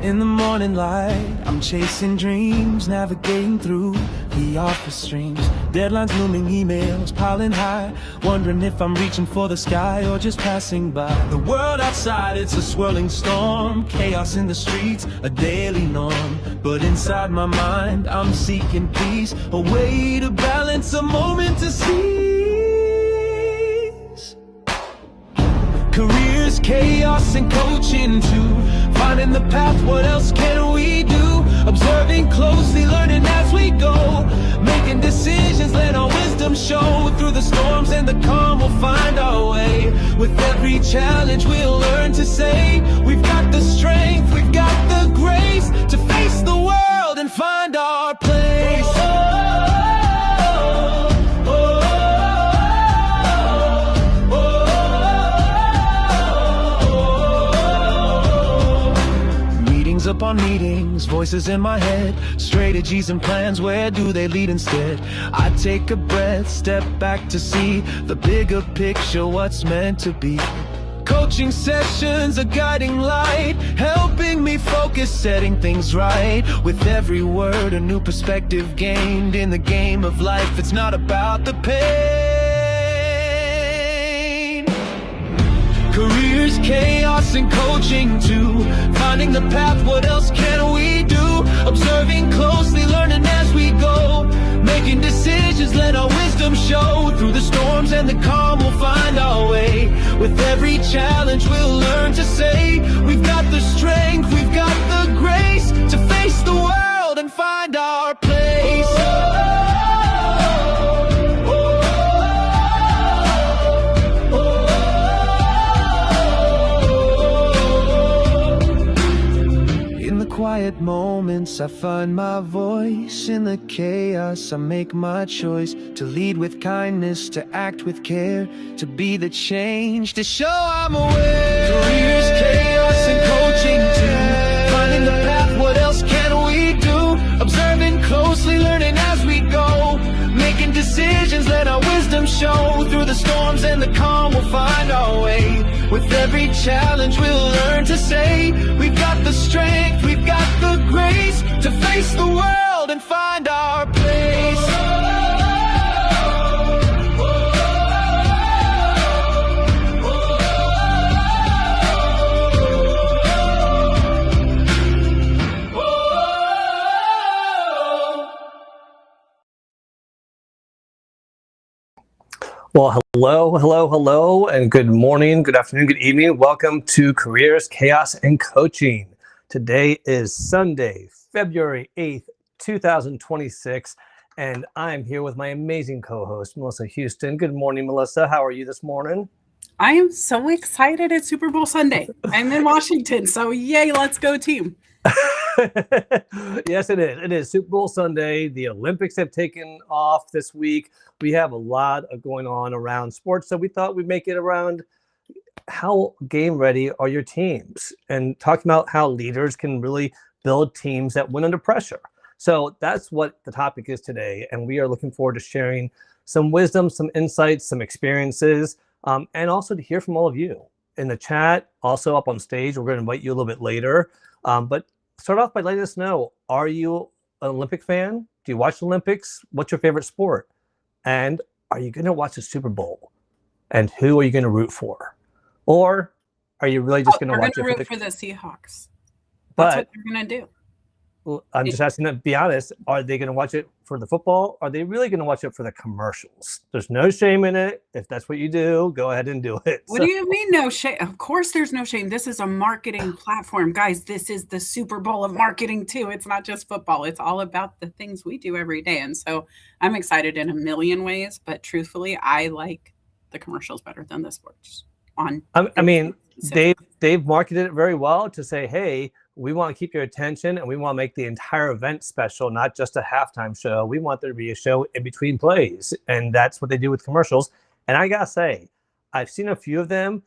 In the morning light, I'm chasing dreams, navigating through the office streams. Deadlines looming, emails piling high, wondering if I'm reaching for the sky or just passing by. The world outside, it's a swirling storm, chaos in the streets, a daily norm. But inside my mind, I'm seeking peace, a way to balance, a moment to seize. Careers, chaos, and coaching too. Finding the path, what else can we do? Observing closely, learning as we go. Making decisions, let our wisdom show. Through the storms and the calm, we'll find our way. With every challenge, we'll learn to say, we've got the strength, we've got the grace to face the world and find our place. Upon meetings, voices in my head, strategies and plans, where do they lead instead? I take a breath, step back to see the bigger picture, what's meant to be. Coaching sessions, a guiding light, helping me focus, setting things right. With every word, a new perspective gained. In the game of life, it's not about the pain. Careers, chaos, and coaching too. Finding the path, what else can we do? Observing closely, learning as we go. Making decisions, let our wisdom show. Through the storms and the calm, we'll find our way. With every challenge, we'll learn to say, we've got the strength, we've got the grace to face the world and find our place. Quiet moments, I find my voice. In the chaos, I make my choice to lead with kindness, to act with care, to be the change, to show I'm aware. Careers, chaos, and coaching too. Finding the path, what else can we do? Observing closely, learning as we go. Making decisions, let our wisdom show. Through the storms and the calm, we'll find our way. With every challenge, we'll learn to say, we've got the strength, we've got the grace to face the world and find our place. Well, hello, and good morning, good afternoon, good evening. Welcome to Careers, Chaos, and Coaching. Today is Sunday, February 8th, 2026, and I'm here with my amazing co-host, Melissa Houston. Good morning, Melissa. How are you this morning? I am so excited. It's Super Bowl Sunday. I'm in Washington, so yay, let's go team. Yes, it is. It is Super Bowl Sunday. The Olympics have taken off this week. We have a lot going on around sports, so we thought we'd make it around how game ready are your teams and talking about how leaders can really build teams that win under pressure. So that's what the topic is today, and we are looking forward to sharing some wisdom, some insights, some experiences, and also to hear from all of you in the chat, also up on stage. We're going to invite you a little bit later, but start off by letting us know, are you an Olympic fan? Do you watch the Olympics? What's your favorite sport? And are you going to watch the Super Bowl? And who are you going to root for? Or are you really just going to watch it for the Seahawks? But that's what they're going to do. I'm just asking them to be honest. Are they going to watch it for the football? Are they really going to watch it for the commercials? There's no shame in it. If that's what you do, go ahead and do it. What do you mean no shame? Of course there's no shame. This is a marketing platform. Guys, this is the Super Bowl of marketing too. It's not just football. It's all about the things we do every day. And so I'm excited in a million ways, but truthfully, I like the commercials better than the sports. I mean, they've marketed it very well to say, hey, we want to keep your attention and we want to make the entire event special, not just a halftime show. We want there to be a show in between plays. And that's what they do with commercials. And I got to say, I've seen a few of them.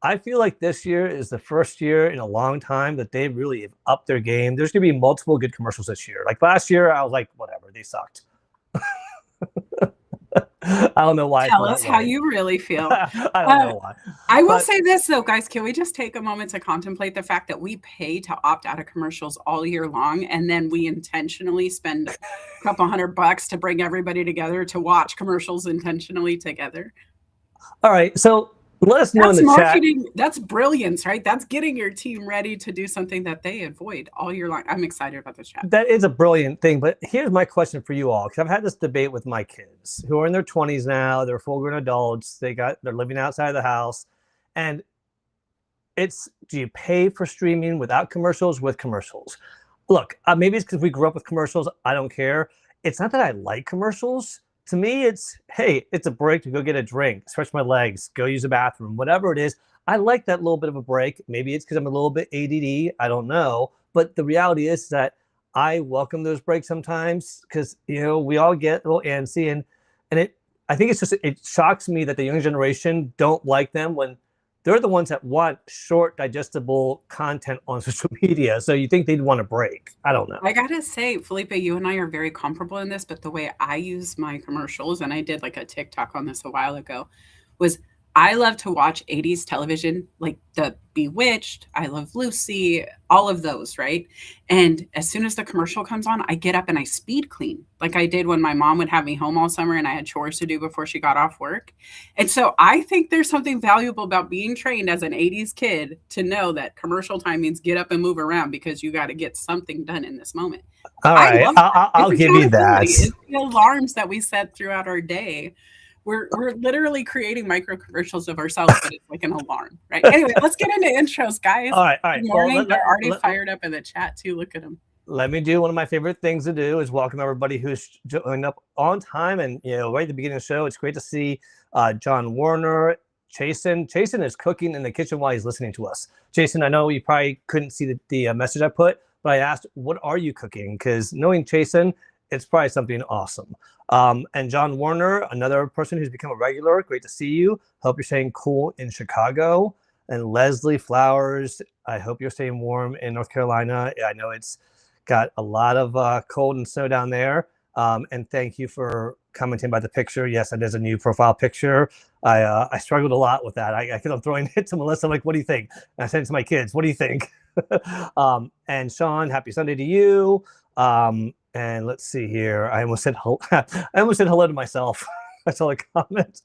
I feel like this year is the first year in a long time that they really have upped their game. There's going to be multiple good commercials this year. Like last year, I was like, whatever, they sucked. I don't know why. I Tell feel us that how way. you really feel. I don't know why. I will But say this though, guys, can we just take a moment to contemplate the fact that we pay to opt out of commercials all year long, and then we intentionally spend a couple $100 to bring everybody together to watch commercials intentionally together? all right, so let us know in That's the chat. marketing. That's brilliance, right? That's getting your team ready to do something that they avoid all year long. I'm excited about the chat. That is a brilliant thing, but here's my question for you all, because I've had this debate with my kids who are in their 20s now. They're full-grown adults. They're living outside of the house, and it's, do you pay for streaming without commercials, with commercials? Look, maybe it's because we grew up with commercials. I don't care. It's not that I like commercials. To me, it's, hey, it's a break to go get a drink, stretch my legs, go use the bathroom, whatever it is. I like that little bit of a break. Maybe it's because I'm a little bit ADD. I don't know. But the reality is that I welcome those breaks sometimes, because, we all get a little antsy, and I think it's just, it shocks me that the young generation don't like them when they're the ones that want short, digestible content on social media. So you think they'd want a break. I don't know. I gotta say, Felipe, you and I are very comparable in this, but the way I use my commercials, and I did like a TikTok on this a while ago, was I love to watch 80s television, like the Bewitched, I Love Lucy, all of those, right? And as soon as the commercial comes on, I get up and I speed clean, like I did when my mom would have me home all summer and I had chores to do before she got off work. And so I think there's something valuable about being trained as an 80s kid to know that commercial time means get up and move around, because you got to get something done in this moment. All I right, love that. I'll It's give you that. accountability. It's the alarms that we set throughout our day. We're literally creating micro commercials of ourselves, but it's like an alarm, right? Anyway, let's get into intros, guys. All right. Good morning. They're already fired up in the chat too. Look at them. Let me do one of my favorite things to do, is welcome everybody who's joined up on time, and right at the beginning of the show. It's great to see John Warner, Jason. Jason is cooking in the kitchen while he's listening to us. Jason, I know you probably couldn't see the message I put, but I asked, what are you cooking? Because knowing Jason, it's probably something awesome. And John Warner, another person who's become a regular, great to see you. Hope you're staying cool in Chicago. And Leslie Flowers, I hope you're staying warm in North Carolina. I know it's got a lot of cold and snow down there. And thank you for commenting about the picture. Yes, that is a new profile picture. I struggled a lot with that. I kept on throwing it to Melissa. I'm like, what do you think? And I sent it to my kids. What do you think? And Sean, happy Sunday to you. And let's see here. I almost said hello to myself. That's all I comment.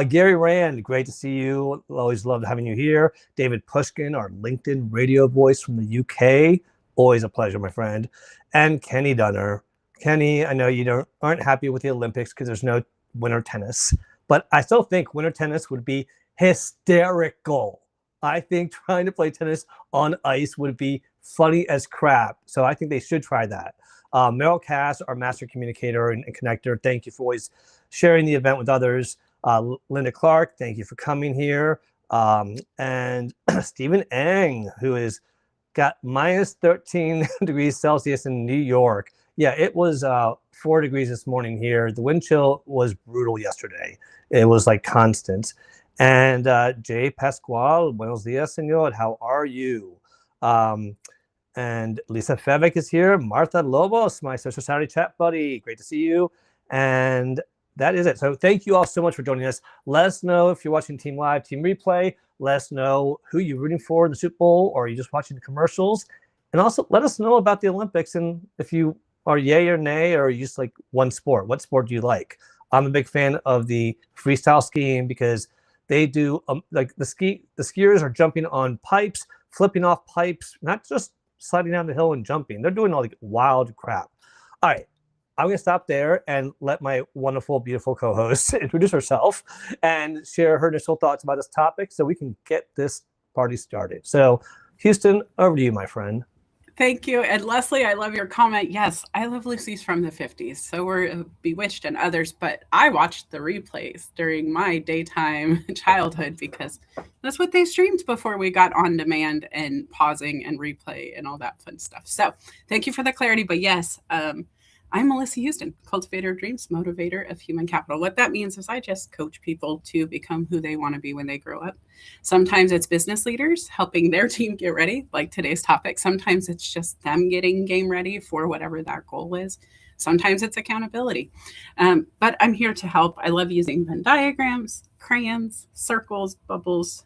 Gary Rand, great to see you. Always loved having you here. David Pushkin, our LinkedIn radio voice from the UK. Always a pleasure, my friend. And Kenny Dunner. Kenny, I know you aren't happy with the Olympics because there's no winter tennis, but I still think winter tennis would be hysterical. I think trying to play tennis on ice would be funny as crap. So I think they should try that. Meryl Cass, our master communicator and connector, thank you for always sharing the event with others. Linda Clark, thank you for coming here. And Stephen Eng, who has got minus 13 degrees Celsius in New York. Yeah, it was 4 degrees this morning here. The wind chill was brutal yesterday. It was like constant. And Jay Pascual, buenos dias, señor. How are you? And Lisa Fevic is here. Martha Lobos, my Social Saturday chat buddy. Great to see you. And that is it. So thank you all so much for joining us. Let us know if you're watching Team Live, Team Replay. Let us know who you're rooting for in the Super Bowl, or you're just watching the commercials. And also let us know about the Olympics, and if you are yay or nay, or you just like one sport. What sport do you like? I'm a big fan of the freestyle skiing, because they do like the skiers are jumping on pipes, flipping off pipes, not just sliding down the hill and jumping. They're doing all the wild crap. All right, I'm going to stop there and let my wonderful, beautiful co-host introduce herself and share her initial thoughts about this topic so we can get this party started. So, Houston, over to you, my friend. Thank you. And Leslie, I love your comment. Yes, I Love Lucy's from the 50s. So we're Bewitched and others, but I watched the replays during my daytime childhood because that's what they streamed before we got on demand and pausing and replay and all that fun stuff. So thank you for the clarity. But yes, I'm I'm Melissa Houston, cultivator of dreams, motivator of human capital. What that means is I just coach people to become who they want to be when they grow up. Sometimes it's business leaders helping their team get ready, like today's topic. Sometimes it's just them getting game ready for whatever that goal is. Sometimes it's accountability. But I'm here to help. I love using Venn diagrams, crayons, circles, bubbles,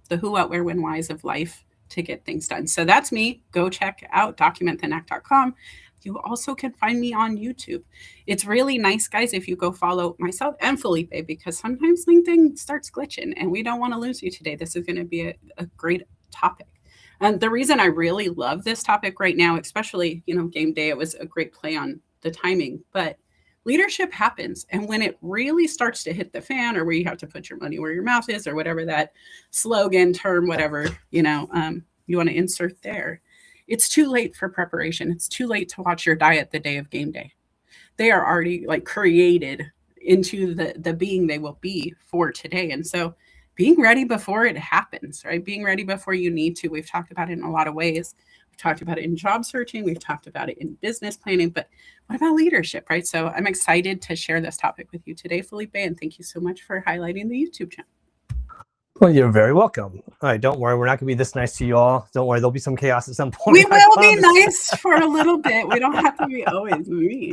the who, what, where, when, whys of life to get things done. So that's me. Go check out documentthenect.com. You also can find me on YouTube. It's really nice, guys, if you go follow myself and Felipe, because sometimes LinkedIn starts glitching and we don't want to lose you today. This is going to be a great topic. And the reason I really love this topic right now, especially, game day, it was a great play on the timing, but leadership happens. And when it really starts to hit the fan, or where you have to put your money where your mouth is, or whatever that slogan, term, whatever, you want to insert there, it's too late for preparation. It's too late to watch your diet the day of game day. They are already created into the being they will be for today. And so being ready before it happens, right? Being ready before you need to. We've talked about it in a lot of ways. We've talked about it in job searching. We've talked about it in business planning, but what about leadership, right? So I'm excited to share this topic with you today, Felipe, and thank you so much for highlighting the YouTube channel. Well, you're very welcome. All right, don't worry. We're not going to be this nice to you all. Don't worry. There'll be some chaos at some point. We will be nice for a little bit. We don't have to be always mean.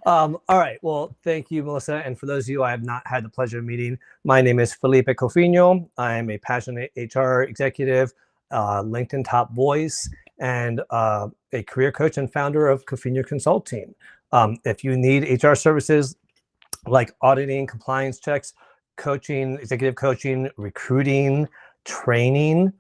All right. Well, thank you, Melissa. And for those of you I have not had the pleasure of meeting, my name is Felipe Cofino. I am a passionate HR executive, LinkedIn top voice, and a career coach and founder of Cofino Consulting. If you need HR services like auditing, compliance checks, coaching, executive coaching, recruiting, training,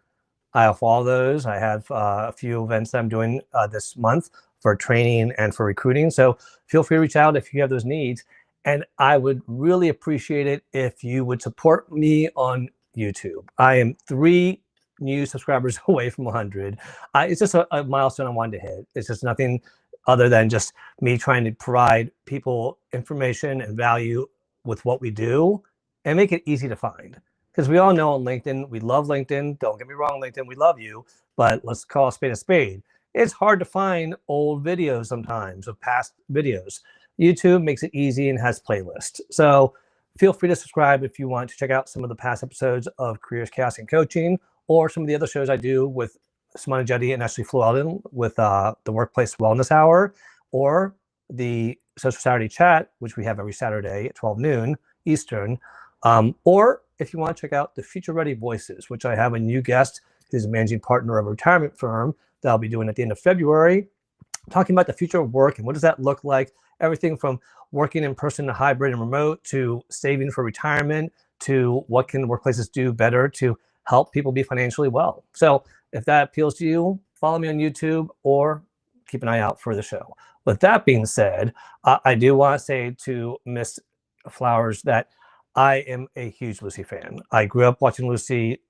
I have all those. I have a few events that I'm doing this month for training and for recruiting. So feel free to reach out if you have those needs. And I would really appreciate it if you would support me on YouTube. I am 3 new subscribers away from 100. It's just a milestone I wanted to hit. It's just nothing other than just me trying to provide people information and value with what we do, and make it easy to find. Because we all know on LinkedIn, we love LinkedIn. Don't get me wrong, LinkedIn, we love you, but let's call a spade a spade. It's hard to find old videos sometimes of past videos. YouTube makes it easy and has playlists. So feel free to subscribe if you want to check out some of the past episodes of Careers, Chaos, and Coaching, or some of the other shows I do with Simona Jetty and Ashley Flewelden with the Workplace Wellness Hour, or the Social Saturday Chat, which we have every Saturday at 12 noon Eastern. Or if you want to check out the Future Ready Voices, which I have a new guest who's a managing partner of a retirement firm that I'll be doing at the end of February, talking about the future of work and what does that look like, everything from working in person to hybrid and remote, to saving for retirement, to what can workplaces do better to help people be financially well. So if that appeals to you, follow me on YouTube or keep an eye out for the show. With that being said, I do want to say to Miss Flowers that I am a huge Lucy fan. I grew up watching Lucy.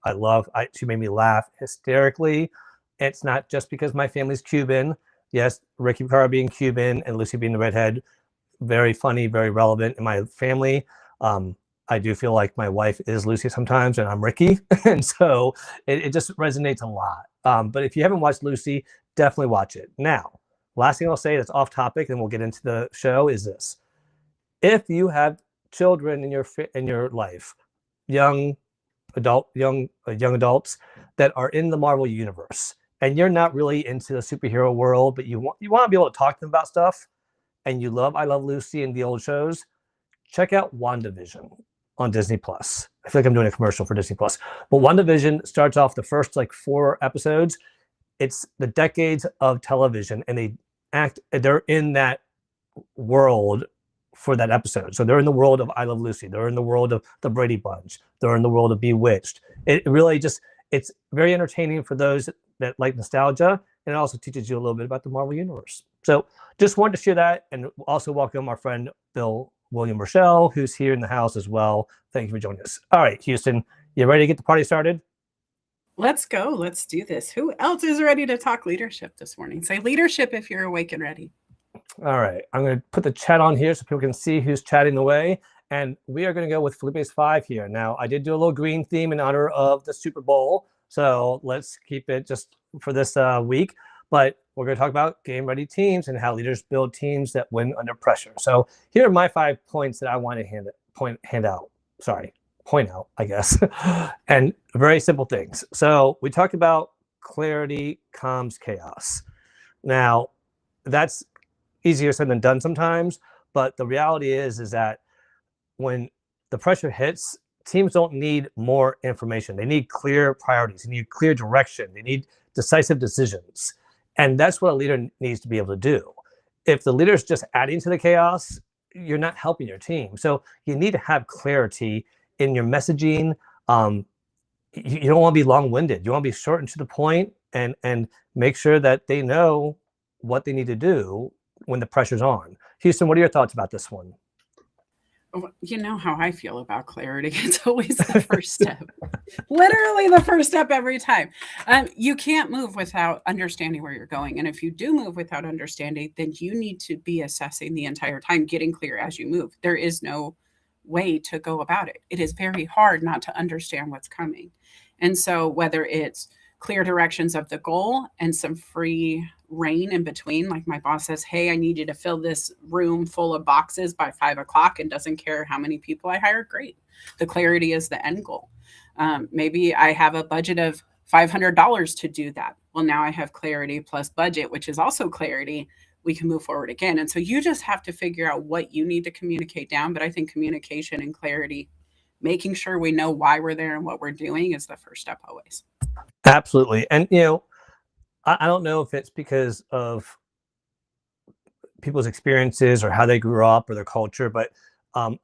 She made me laugh hysterically. It's not just because my family's Cuban. Yes, Ricky Picard being Cuban and Lucy being the redhead, very funny, very relevant in my family. I do feel like my wife is Lucy sometimes and I'm Ricky. And so it just resonates a lot. But if you haven't watched Lucy, definitely watch it. Now, last thing I'll say that's off topic, and we'll get into the show, is this. If you have children in your life, young adults that are in the Marvel universe, and you're not really into the superhero world, but you want to be able to talk to them about stuff, and you love I Love Lucy and the old shows, check out WandaVision on Disney Plus. I feel like I'm doing a commercial for Disney Plus, but WandaVision starts off the first 4 episodes. It's the decades of television, and they're in that world for that episode. So they're in the world of I Love Lucy. They're in the world of the Brady Bunch. They're in the world of Bewitched. It really it's very entertaining for those that like nostalgia, and it also teaches you a little bit about the Marvel Universe. So just wanted to share that, and also welcome our friend Bill William Rochelle, who's here in the house as well. Thank you for joining us. All right, Houston, you ready to get the party started? Let's go. Let's do this. Who else is ready to talk leadership this morning? Say leadership if you're awake and ready. All right, I'm going to put the chat on here so people can see who's chatting away. And we are going to go with Felipe's 5 here. Now, I did do a little green theme in honor of the Super Bowl, so let's keep it just for this week. But we're going to talk about game-ready teams and how leaders build teams that win under pressure. So here are my 5 points that I want to point out, I guess, and very simple things. So we talked about clarity calms chaos. Now, that's easier said than done sometimes, but the reality is that when the pressure hits, teams don't need more information. They need clear priorities. They need clear direction. They need decisive decisions. And that's what a leader needs to be able to do. If the leader is just adding to the chaos, you're not helping your team. So you need to have clarity in your messaging. You don't want to be long-winded. You want to be short and to the point, and make sure that they know what they need to do when the pressure's on. Houston, what are your thoughts about this one? You know how I feel about clarity. It's always the first step. Literally the first step every time. You can't move without understanding where you're going. And if you do move without understanding, then you need to be assessing the entire time, getting clear as you move. There is no way to go about it. It is very hard not to understand what's coming. And so whether it's clear directions of the goal and some free reign in between, like my boss says, hey, I need you to fill this room full of boxes by 5 o'clock and doesn't care how many people I hire, great. The clarity is the end goal. Maybe I have a budget of $500 to do that. Well, now I have clarity plus budget, which is also clarity. We can move forward again. And so you just have to figure out what you need to communicate down. But I think communication and clarity, making sure we know why we're there and what we're doing, is the first step always. Absolutely. And, I don't know if it's because of people's experiences or how they grew up or their culture, but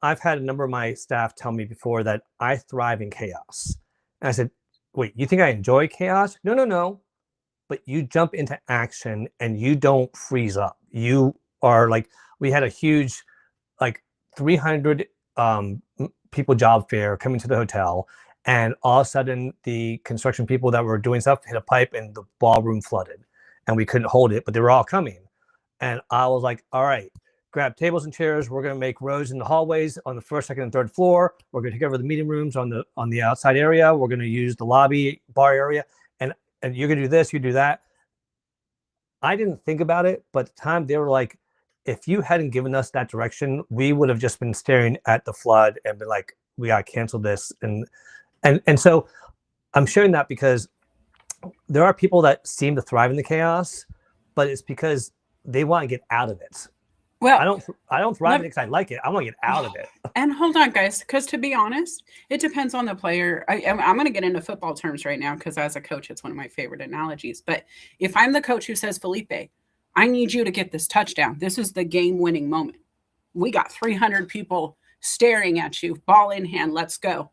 I've had a number of my staff tell me before that I thrive in chaos. And I said, wait, you think I enjoy chaos? No. But you jump into action and you don't freeze up. You are like, we had a huge, 300 people job fair coming to the hotel. And all of a sudden, the construction people that were doing stuff hit a pipe and the ballroom flooded. And we couldn't hold it, but they were all coming. And I was like, all right, grab tables and chairs. We're going to make rows in the hallways on the first, second, and third floor. We're going to take over the meeting rooms on the outside area. We're going to use the lobby bar area. And you're going to do this, you do that. I didn't think about it, but at the time they were like, if you hadn't given us that direction, we would have just been staring at the flood and been like, we got to cancel this. And so I'm sharing that because there are people that seem to thrive in the chaos, but it's because they want to get out of it. Well, I don't thrive in it because I like it. I want to get out of it. And hold on, guys, because to be honest, it depends on the player. I'm going to get into football terms right now because as a coach, it's one of my favorite analogies. But if I'm the coach who says, Felipe, I need you to get this touchdown. This is the game-winning moment. We got 300 people staring at you, ball in hand, let's go.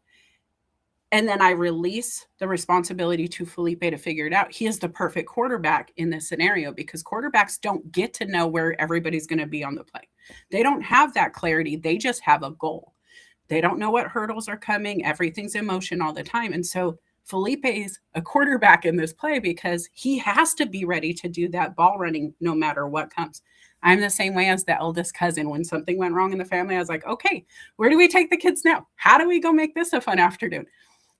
And then I release the responsibility to Felipe to figure it out. He is the perfect quarterback in this scenario because quarterbacks don't get to know where everybody's going to be on the play. They don't have that clarity. They just have a goal. They don't know what hurdles are coming. Everything's in motion all the time. And so Felipe's a quarterback in this play because he has to be ready to do that ball running no matter what comes. I'm the same way as the eldest cousin. When something went wrong in the family, I was like, okay, where do we take the kids now? How do we go make this a fun afternoon?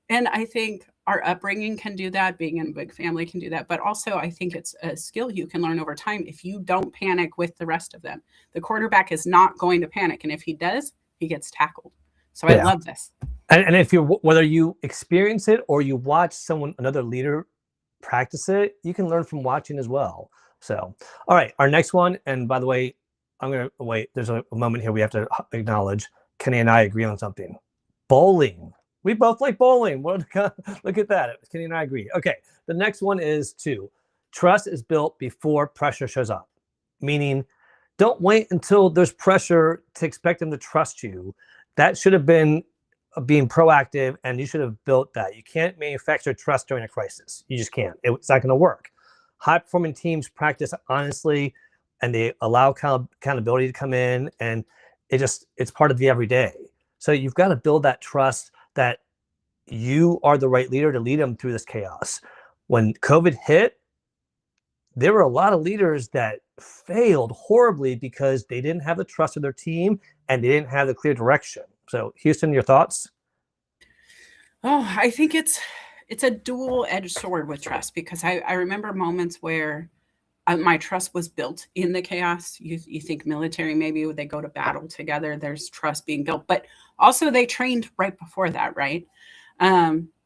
And I think our upbringing can do that. Being in a big family can do that. But also, I think it's a skill you can learn over time if you don't panic with the rest of them. The quarterback is not going to panic. And if he does, he gets tackled. So I love this. And if whether you experience it or you watch another leader practice it, you can learn from watching as well. So, all right, our next one. And by the way, I'm going to wait. There's a moment here we have to acknowledge Kenny and I agree on something. Bowling. We both like bowling. Look at that. Kenny and I agree. Okay. The next one is 2. Trust is built before pressure shows up. Meaning, don't wait until there's pressure to expect them to trust you. That should have been being proactive, and you should have built that. You can't manufacture trust during a crisis. You just can't. It's not going to work. High-performing teams practice honestly, and they allow accountability to come in, and it's part of the everyday. So you've got to build that trust that you are the right leader to lead them through this chaos. When COVID hit, there were a lot of leaders that failed horribly because they didn't have the trust of their team and they didn't have the clear direction. So Houston, your thoughts? Oh, I think it's a dual-edged sword with trust because I remember moments where my trust was built in the chaos. You think military, maybe they go to battle together, there's trust being built, but also they trained right before that, right?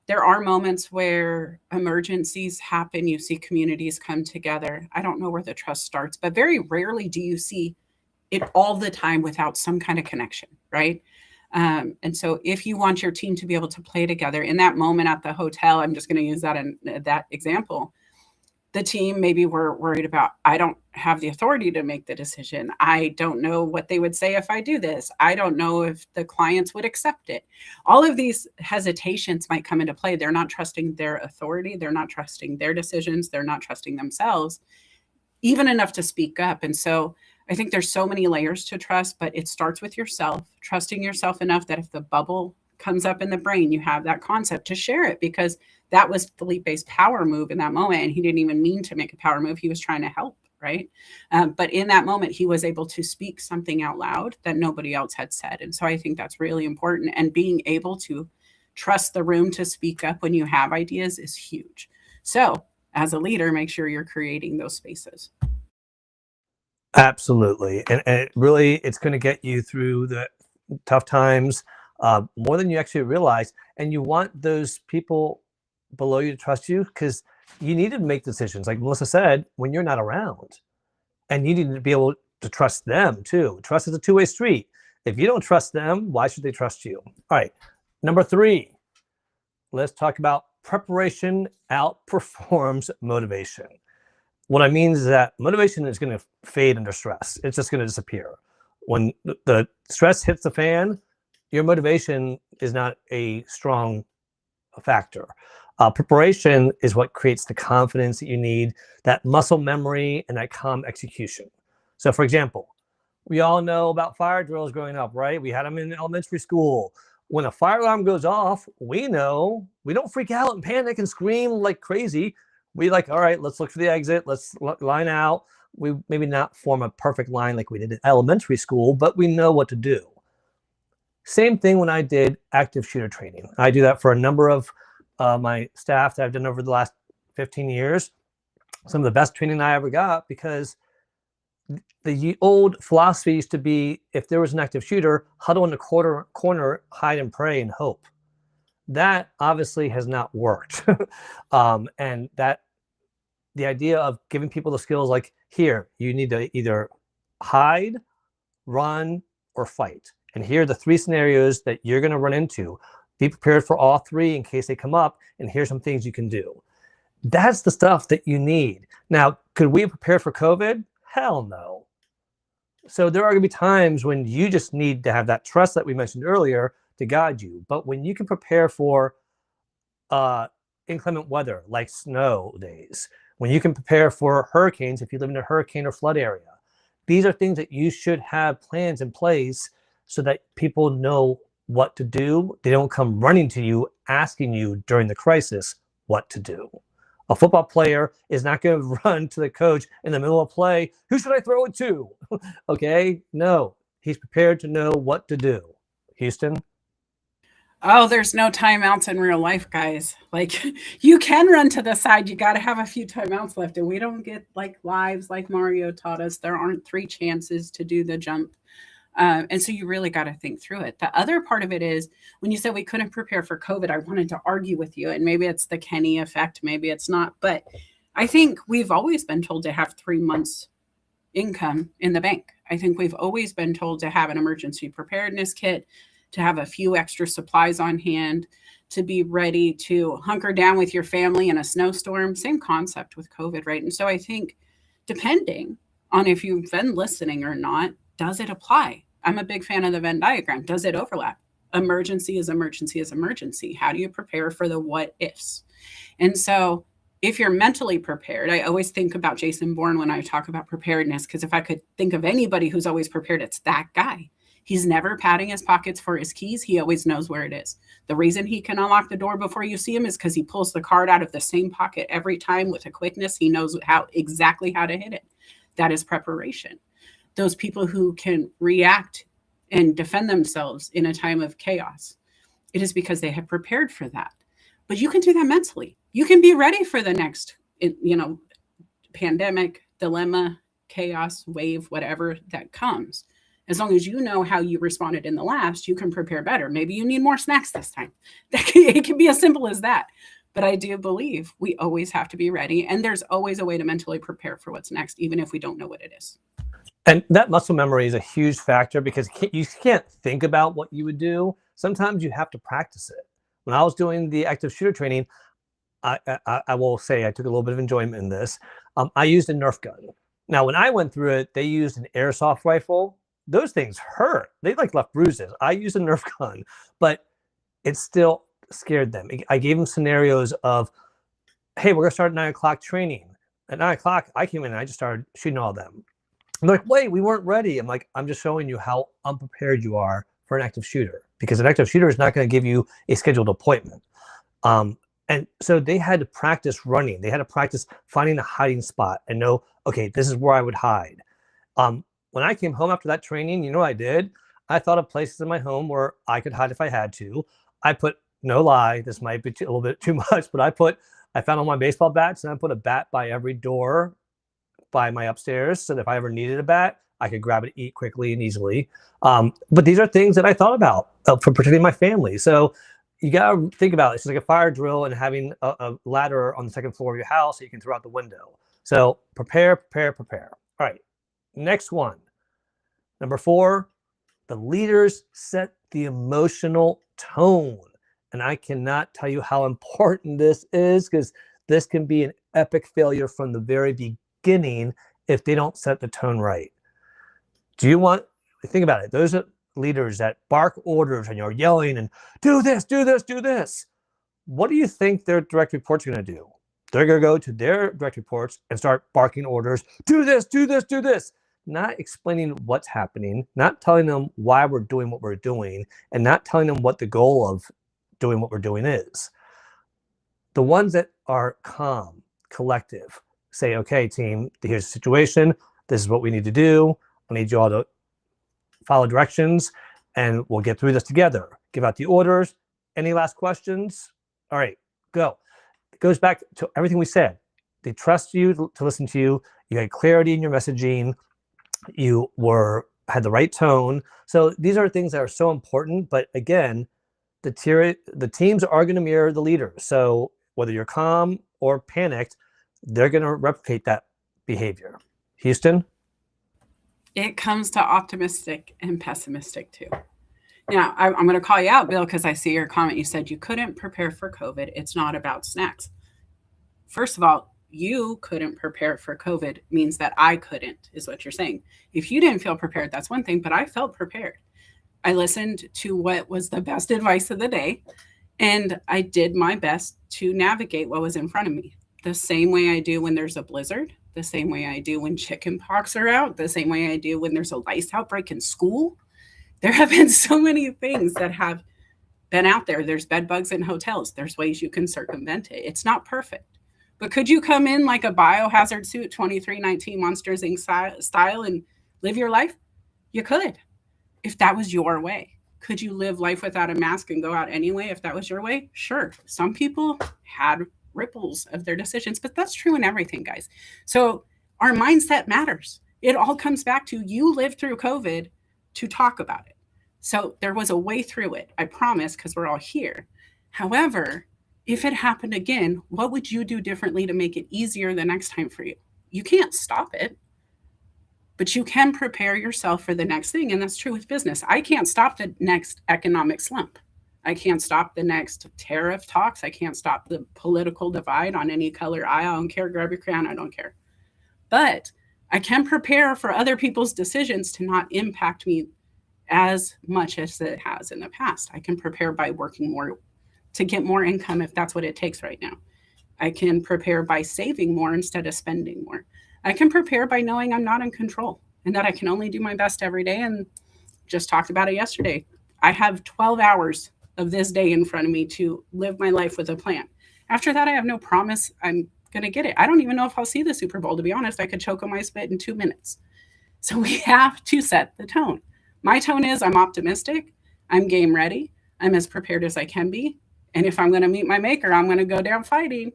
There are moments where emergencies happen. You see communities come together. I don't know where the trust starts, but very rarely do you see it all the time without some kind of connection, right? And so if you want your team to be able to play together in that moment at the hotel, I'm just going to use that example. The team maybe were worried about, I don't have the authority to make the decision. I don't know what they would say if I do this. I don't know if the clients would accept it. All of these hesitations might come into play. They're not trusting their authority. They're not trusting their decisions. They're not trusting themselves, even enough to speak up. And so I think there's so many layers to trust, but it starts with yourself, trusting yourself enough that if the bubble comes up in the brain, you have that concept to share it, because that was Felipe's power move in that moment. And he didn't even mean to make a power move. He was trying to help, right? But in that moment, he was able to speak something out loud that nobody else had said. And so I think that's really important. And being able to trust the room to speak up when you have ideas is huge. So as a leader, make sure you're creating those spaces. Absolutely. And it really, it's going to get you through the tough times more than you actually realize. And you want those people below you to trust you, because you need to make decisions, like Melissa said, when you're not around. And you need to be able to trust them too. Trust is a two-way street. If you don't trust them, why should they trust you? All right. Number 3, let's talk about preparation outperforms motivation. What I mean is that motivation is going to fade under stress. It's just going to disappear. When the stress hits the fan, your motivation is not a strong factor. Preparation is what creates the confidence that you need, that muscle memory, and that calm execution. So, for example, we all know about fire drills growing up, right? We had them in elementary school. When a fire alarm goes off, we know we don't freak out and panic and scream like crazy. We like, all right, let's look for the exit. Let's line out. We maybe not form a perfect line like we did in elementary school, but we know what to do. Same thing when I did active shooter training. I do that for a number of my staff that I've done over the last 15 years. Some of the best training I ever got, because the old philosophy used to be, if there was an active shooter, huddle in the corner, hide and pray and hope. That obviously has not worked. And that the idea of giving people the skills, like, here, you need to either hide, run, or fight. And here are the 3 scenarios that you're going to run into. Be prepared for all 3 in case they come up, and here's some things you can do. That's the stuff that you need. Now, could we prepare for COVID? Hell no. So there are going to be times when you just need to have that trust that we mentioned earlier to guide you. But when you can prepare for inclement weather like snow days, when you can prepare for hurricanes if you live in a hurricane or flood area, these are things that you should have plans in place so that people know what to do. They don't come running to you asking you during the crisis what to do. A football player is not going to run to the coach in the middle of play, who should I throw it to? Okay, no, he's prepared to know what to do. Houston? Oh, there's no timeouts in real life, guys. Like, you can run to the side. You got to have a few timeouts left. And we don't get like lives like Mario taught us. There aren't 3 chances to do the jump. And so you really got to think through it. The other part of it is, when you said we couldn't prepare for COVID, I wanted to argue with you. And maybe it's the Kenny effect. Maybe it's not. But I think we've always been told to have 3 months income in the bank. I think we've always been told to have an emergency preparedness kit, to have a few extra supplies on hand, to be ready to hunker down with your family in a snowstorm. Same concept with COVID, right? And so I think, depending on if you've been listening or not, does it apply? I'm a big fan of the Venn diagram. Does it overlap? Emergency is emergency is emergency. How do you prepare for the what ifs? And so if you're mentally prepared, I always think about Jason Bourne when I talk about preparedness, because if I could think of anybody who's always prepared, it's that guy. He's never patting his pockets for his keys. He always knows where it is. The reason he can unlock the door before you see him is because he pulls the card out of the same pocket every time with a quickness. He knows exactly how to hit it. That is preparation. Those people who can react and defend themselves in a time of chaos, it is because they have prepared for that. But you can do that mentally. You can be ready for the next, pandemic, dilemma, chaos, wave, whatever that comes. As long as you know how you responded in the last, you can prepare better. Maybe you need more snacks this time. It can be as simple as that. But I do believe we always have to be ready. And there's always a way to mentally prepare for what's next, even if we don't know what it is. And that muscle memory is a huge factor because you can't think about what you would do. Sometimes you have to practice it. When I was doing the active shooter training, I will say I took a little bit of enjoyment in this. I used a Nerf gun. Now, when I went through it, they used an airsoft rifle. Those things hurt. They like left bruises. I used a Nerf gun, but it still scared them. I gave them scenarios of, hey, we're gonna start at 9 o'clock training. At 9 o'clock, I came in and I just started shooting all of them. I'm like, wait, we weren't ready. I'm like, I'm just showing you how unprepared you are for an active shooter, because an active shooter is not going to give you a scheduled appointment. And so they had to practice running. They had to practice finding a hiding spot and know, okay, this is where I would hide. When I came home after that training, you know what I did? I thought of places in my home where I could hide if I had to. I put, no lie, this might be a little bit too much, but I found all my baseball bats and I put a bat by every door by my upstairs, so that if I ever needed a bat, I could grab it, eat quickly and easily. But these are things that I thought about for protecting my family. So you got to think about it. It's like a fire drill and having a ladder on the second floor of your house that you can throw out the window. So prepare, prepare, prepare. All right, next one. Number 4, the leaders set the emotional tone. And I cannot tell you how important this is, because this can be an epic failure from the very beginning if they don't set the tone right. Think about it. Those are leaders that bark orders and you're yelling and do this, do this, do this. What do you think their direct reports are going to do? They're going to go to their direct reports and start barking orders. Do this, do this, do this. Not explaining what's happening, not telling them why we're doing what we're doing, and not telling them what the goal of doing what we're doing is. The ones that are calm, collective, say, okay, team, here's the situation. This is what we need to do. I need you all to follow directions and we'll get through this together. Give out the orders. Any last questions? All right, go. It goes back to everything we said. They trust you to listen to you. You had clarity in your messaging. You had the right tone. So these are things that are so important. But again, the teams are going to mirror the leaders. So whether you're calm or panicked, they're going to replicate that behavior. Houston? It comes to optimistic and pessimistic too. Now, I'm going to call you out, Bill, because I see your comment. You said you couldn't prepare for COVID. It's not about snacks. First of all, you couldn't prepare for COVID means that I couldn't, is what you're saying. If you didn't feel prepared, that's one thing, but I felt prepared. I listened to what was the best advice of the day, and I did my best to navigate what was in front of me. The same way I do when there's a blizzard, the same way I do when chicken pox are out, the same way I do when there's a lice outbreak in school. There have been so many things that have been out there. There's bed bugs in hotels. There's ways you can circumvent it. It's not perfect. But could you come in like a biohazard suit, 2319 Monsters Inc. style and live your life? You could, if that was your way. Could you live life without a mask and go out anyway if that was your way? Sure. Some people had ripples of their decisions, but that's true in everything, guys. So our mindset matters. It all comes back to you lived through COVID to talk about it. So there was a way through it, I promise, because we're all here. However, if it happened again, what would you do differently to make it easier the next time for you? You can't stop it, but you can prepare yourself for the next thing. And that's true with business. I can't stop the next economic slump. I can't stop the next tariff talks. I can't stop the political divide on any color. I don't care. Grab your crayon. I don't care. But I can prepare for other people's decisions to not impact me as much as it has in the past. I can prepare by working more to get more income if that's what it takes right now. I can prepare by saving more instead of spending more. I can prepare by knowing I'm not in control and that I can only do my best every day. And just talked about it yesterday. I have 12 hours of this day in front of me to live my life with a plan. After that, I have no promise I'm going to get it. I don't even know if I'll see the Super Bowl, to be honest. I could choke on my spit in 2 minutes. So we have to set the tone. My tone is I'm optimistic. I'm game ready. I'm as prepared as I can be. And if I'm going to meet my maker, I'm going to go down fighting.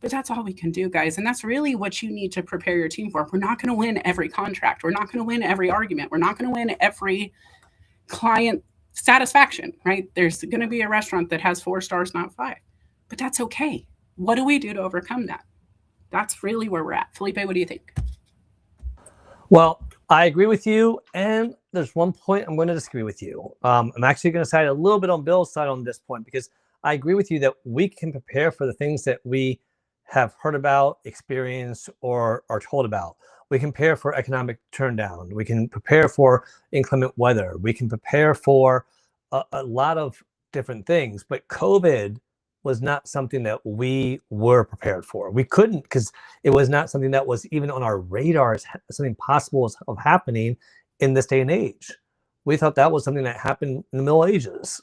But that's all we can do, guys. And that's really what you need to prepare your team for. We're not going to win every contract. We're not going to win every argument. We're not going to win every client satisfaction, right? There's going to be a restaurant that has 4 stars, not 5. But that's okay. What do we do to overcome that? That's really where we're at. Felipe, what do you think? Well, I agree with you. And there's one point I'm going to disagree with you. I'm actually going to side a little bit on Bill's side on this point, because I agree with you that we can prepare for the things that we have heard about, experienced, or are told about. We can prepare for economic turndown. We can prepare for inclement weather. We can prepare for a lot of different things. But COVID was not something that we were prepared for. We couldn't, because it was not something that was even on our radar as something possible of happening in this day and age. We thought that was something that happened in the Middle Ages.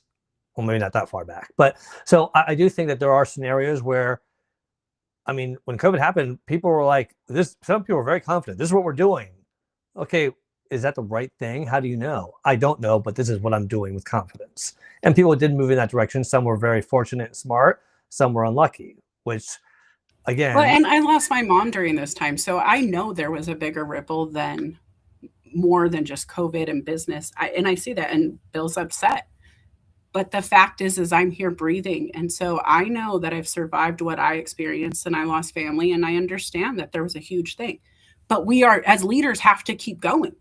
Well, maybe not that far back. But so I do think that there are scenarios where, I mean, when COVID happened, people were like, some people were very confident. This is what we're doing. Okay, is that the right thing? How do you know? I don't know, but this is what I'm doing with confidence. And people did move in that direction. Some were very fortunate and smart. Some were unlucky, which, again. Well, and I lost my mom during this time. So I know there was a bigger ripple than more than just COVID and business. And I see that, and Bill's upset. But the fact is I'm here breathing. And so I know that I've survived what I experienced, and I lost family, and I understand that there was a huge thing. But we are, as leaders, have to keep going.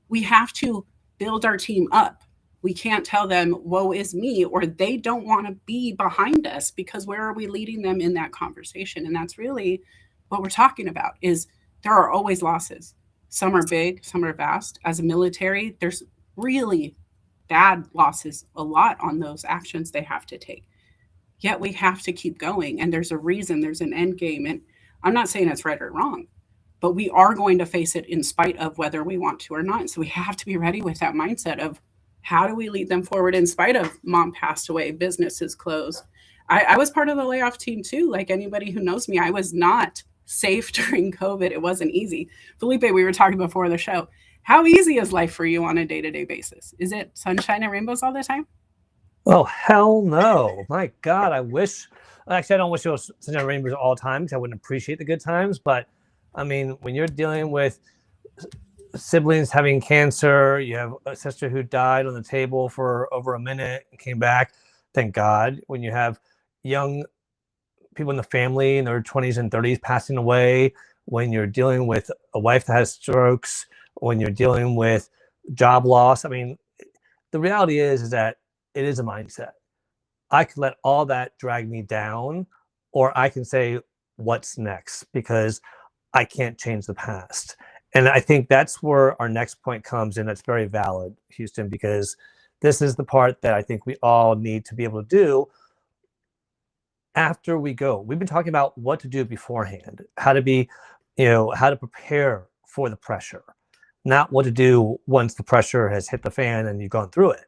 We have to build our team up. We can't tell them, woe is me, or they don't want to be behind us, because where are we leading them in that conversation? And that's really what we're talking about, is there are always losses. Some are big, some are vast. As a military, there's really bad losses a lot on those actions they have to take. Yet we have to keep going. And there's a reason, there's an end game. And I'm not saying it's right or wrong, but we are going to face it in spite of whether we want to or not. So we have to be ready with that mindset of, how do we lead them forward in spite of mom passed away, businesses closed. I was part of the layoff team too. Like anybody who knows me, I was not safe during COVID. It wasn't easy. Felipe, we were talking before the show. How easy is life for you on a day-to-day basis? Is it sunshine and rainbows all the time? Oh, hell no. My God, I wish. Actually, I don't wish it was sunshine and rainbows all the time, because I wouldn't appreciate the good times. But I mean, when you're dealing with siblings having cancer, you have a sister who died on the table for over a minute and came back, thank God. When you have young people in the family in their 20s and 30s passing away, when you're dealing with a wife that has strokes, when you're dealing with job loss. I mean, the reality is that it is a mindset. I can let all that drag me down, or I can say, what's next? Because I can't change the past. And I think that's where our next point comes in. That's very valid, Houston, because this is the part that I think we all need to be able to do after we go. We've been talking about what to do beforehand, how to be, how to prepare for the pressure, not what to do once the pressure has hit the fan and you've gone through it.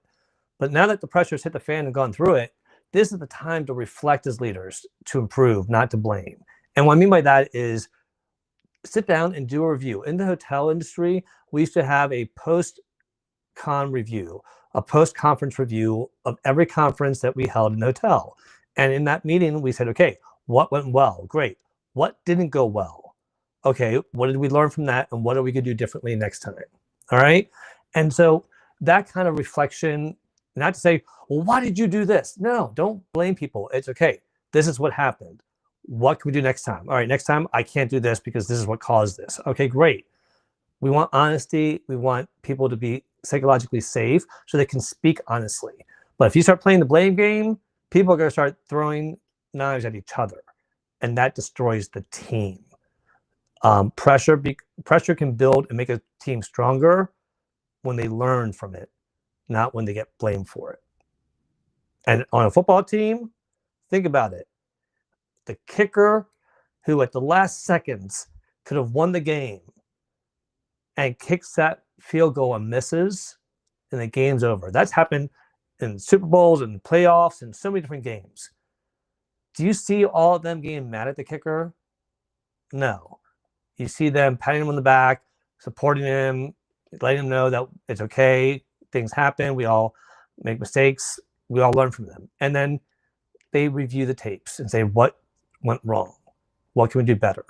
But now that the pressure has hit the fan and gone through it, this is the time to reflect as leaders, to improve, not to blame. And what I mean by that is sit down and do a review. In the hotel industry, we used to have a post-con review, a post-conference review of every conference that we held in the hotel. And in that meeting, we said, okay, what went well? Great. What didn't go well? Okay, what did we learn from that? And what are we going to do differently next time? All right. And so that kind of reflection, not to say, well, why did you do this? No, don't blame people. It's okay. This is what happened. What can we do next time? All right, next time I can't do this because this is what caused this. Okay, great. We want honesty. We want people to be psychologically safe so they can speak honestly. But if you start playing the blame game, people are going to start throwing knives at each other, and that destroys the team. Pressure can build and make a team stronger when they learn from it, not when they get blamed for it. And on a football team, think about it. The kicker who at the last seconds could have won the game and kicks that field goal and misses, and the game's over. That's happened in Super Bowls and playoffs and so many different games. Do you see all of them getting mad at the kicker? No. You see them patting him on the back, supporting him, letting him know that it's okay. Things happen. We all make mistakes. We all learn from them. And then they review the tapes and say what went wrong. What can we do better?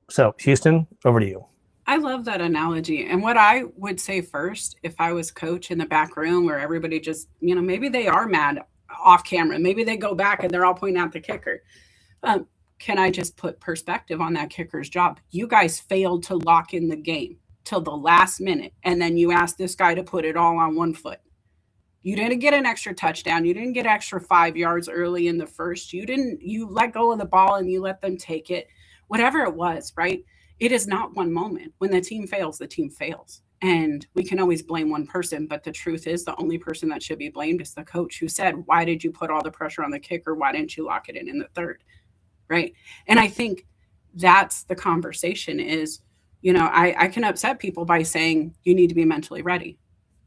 So, Houston, over to you. I love that analogy. And what I would say first, if I was coach in the back room where everybody just, maybe they are mad off camera. Maybe they go back and they're all pointing out the kicker. Can I just put perspective on that kicker's job? You guys failed to lock in the game till the last minute. And then you asked this guy to put it all on one foot. You didn't get an extra touchdown. You didn't get extra 5 yards early in the first. You let go of the ball and you let them take it. Whatever it was, right? It is not one moment. When the team fails, the team fails. And we can always blame one person, but the truth is the only person that should be blamed is the coach who said, why did you put all the pressure on the kicker? Why didn't you lock it in the third? Right. And I think that's the conversation is, I can upset people by saying you need to be mentally ready.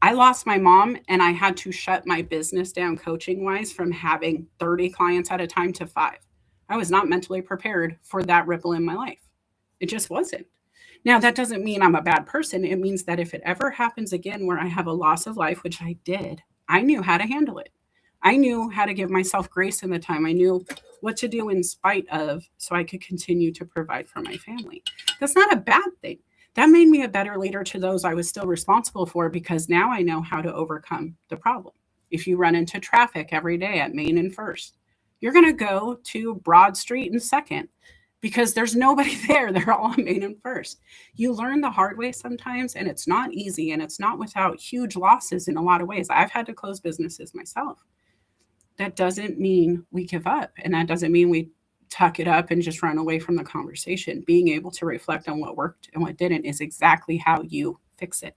I lost my mom and I had to shut my business down coaching wise from having 30 clients at a time to 5. I was not mentally prepared for that ripple in my life. It just wasn't. Now, that doesn't mean I'm a bad person. It means that if it ever happens again where I have a loss of life, which I did, I knew how to handle it. I knew how to give myself grace in the time. I knew what to do in spite of so I could continue to provide for my family. That's not a bad thing. That made me a better leader to those I was still responsible for because now I know how to overcome the problem. If you run into traffic every day at Main and First, you're going to go to Broad Street and Second because there's nobody there. They're all on Main and First. You learn the hard way sometimes, and it's not easy, and it's not without huge losses in a lot of ways. I've had to close businesses myself. That doesn't mean we give up, and that doesn't mean we tuck it up and just run away from the conversation. Being able to reflect on what worked and what didn't is exactly how you fix it.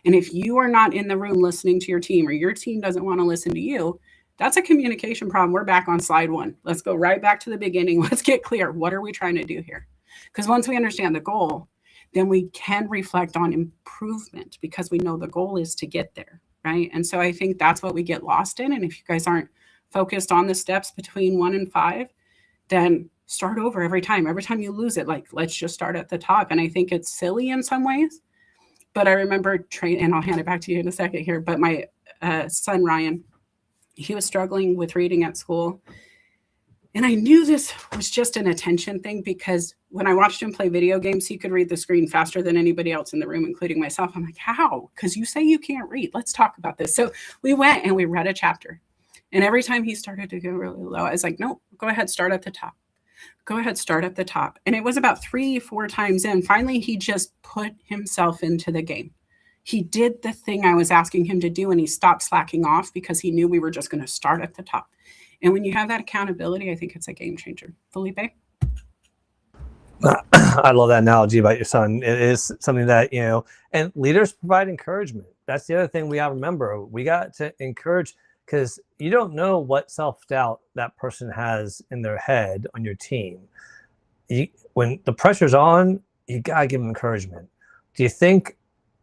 And if you are not in the room listening to your team or your team doesn't want to listen to you, that's a communication problem. We're back on slide 1. Let's go right back to the beginning. Let's get clear. What are we trying to do here? Because once we understand the goal, then we can reflect on improvement because we know the goal is to get there, right? And so I think that's what we get lost in. And if you guys aren't focused on the steps between 1 and 5, then start over every time. Every time you lose it, let's just start at the top. And I think it's silly in some ways, but I remember and I'll hand it back to you in a second here, but my son, Ryan, he was struggling with reading at school. And I knew this was just an attention thing because when I watched him play video games, he could read the screen faster than anybody else in the room, including myself. I'm like, how? Because you say you can't read. Let's talk about this. So we went and we read a chapter. And every time he started to go really low, I was like, no, go ahead, start at the top. Go ahead, start at the top. And it was about 3-4 times in. Finally, he just put himself into the game. He did the thing I was asking him to do, and he stopped slacking off because he knew we were just going to start at the top. And when you have that accountability, I think it's a game changer. Felipe? I love that analogy about your son. It is something that, and leaders provide encouragement. That's the other thing we got to remember. We got to encourage because you don't know what self-doubt that person has in their head on your team. When the pressure's on, you got to give them encouragement. Do you think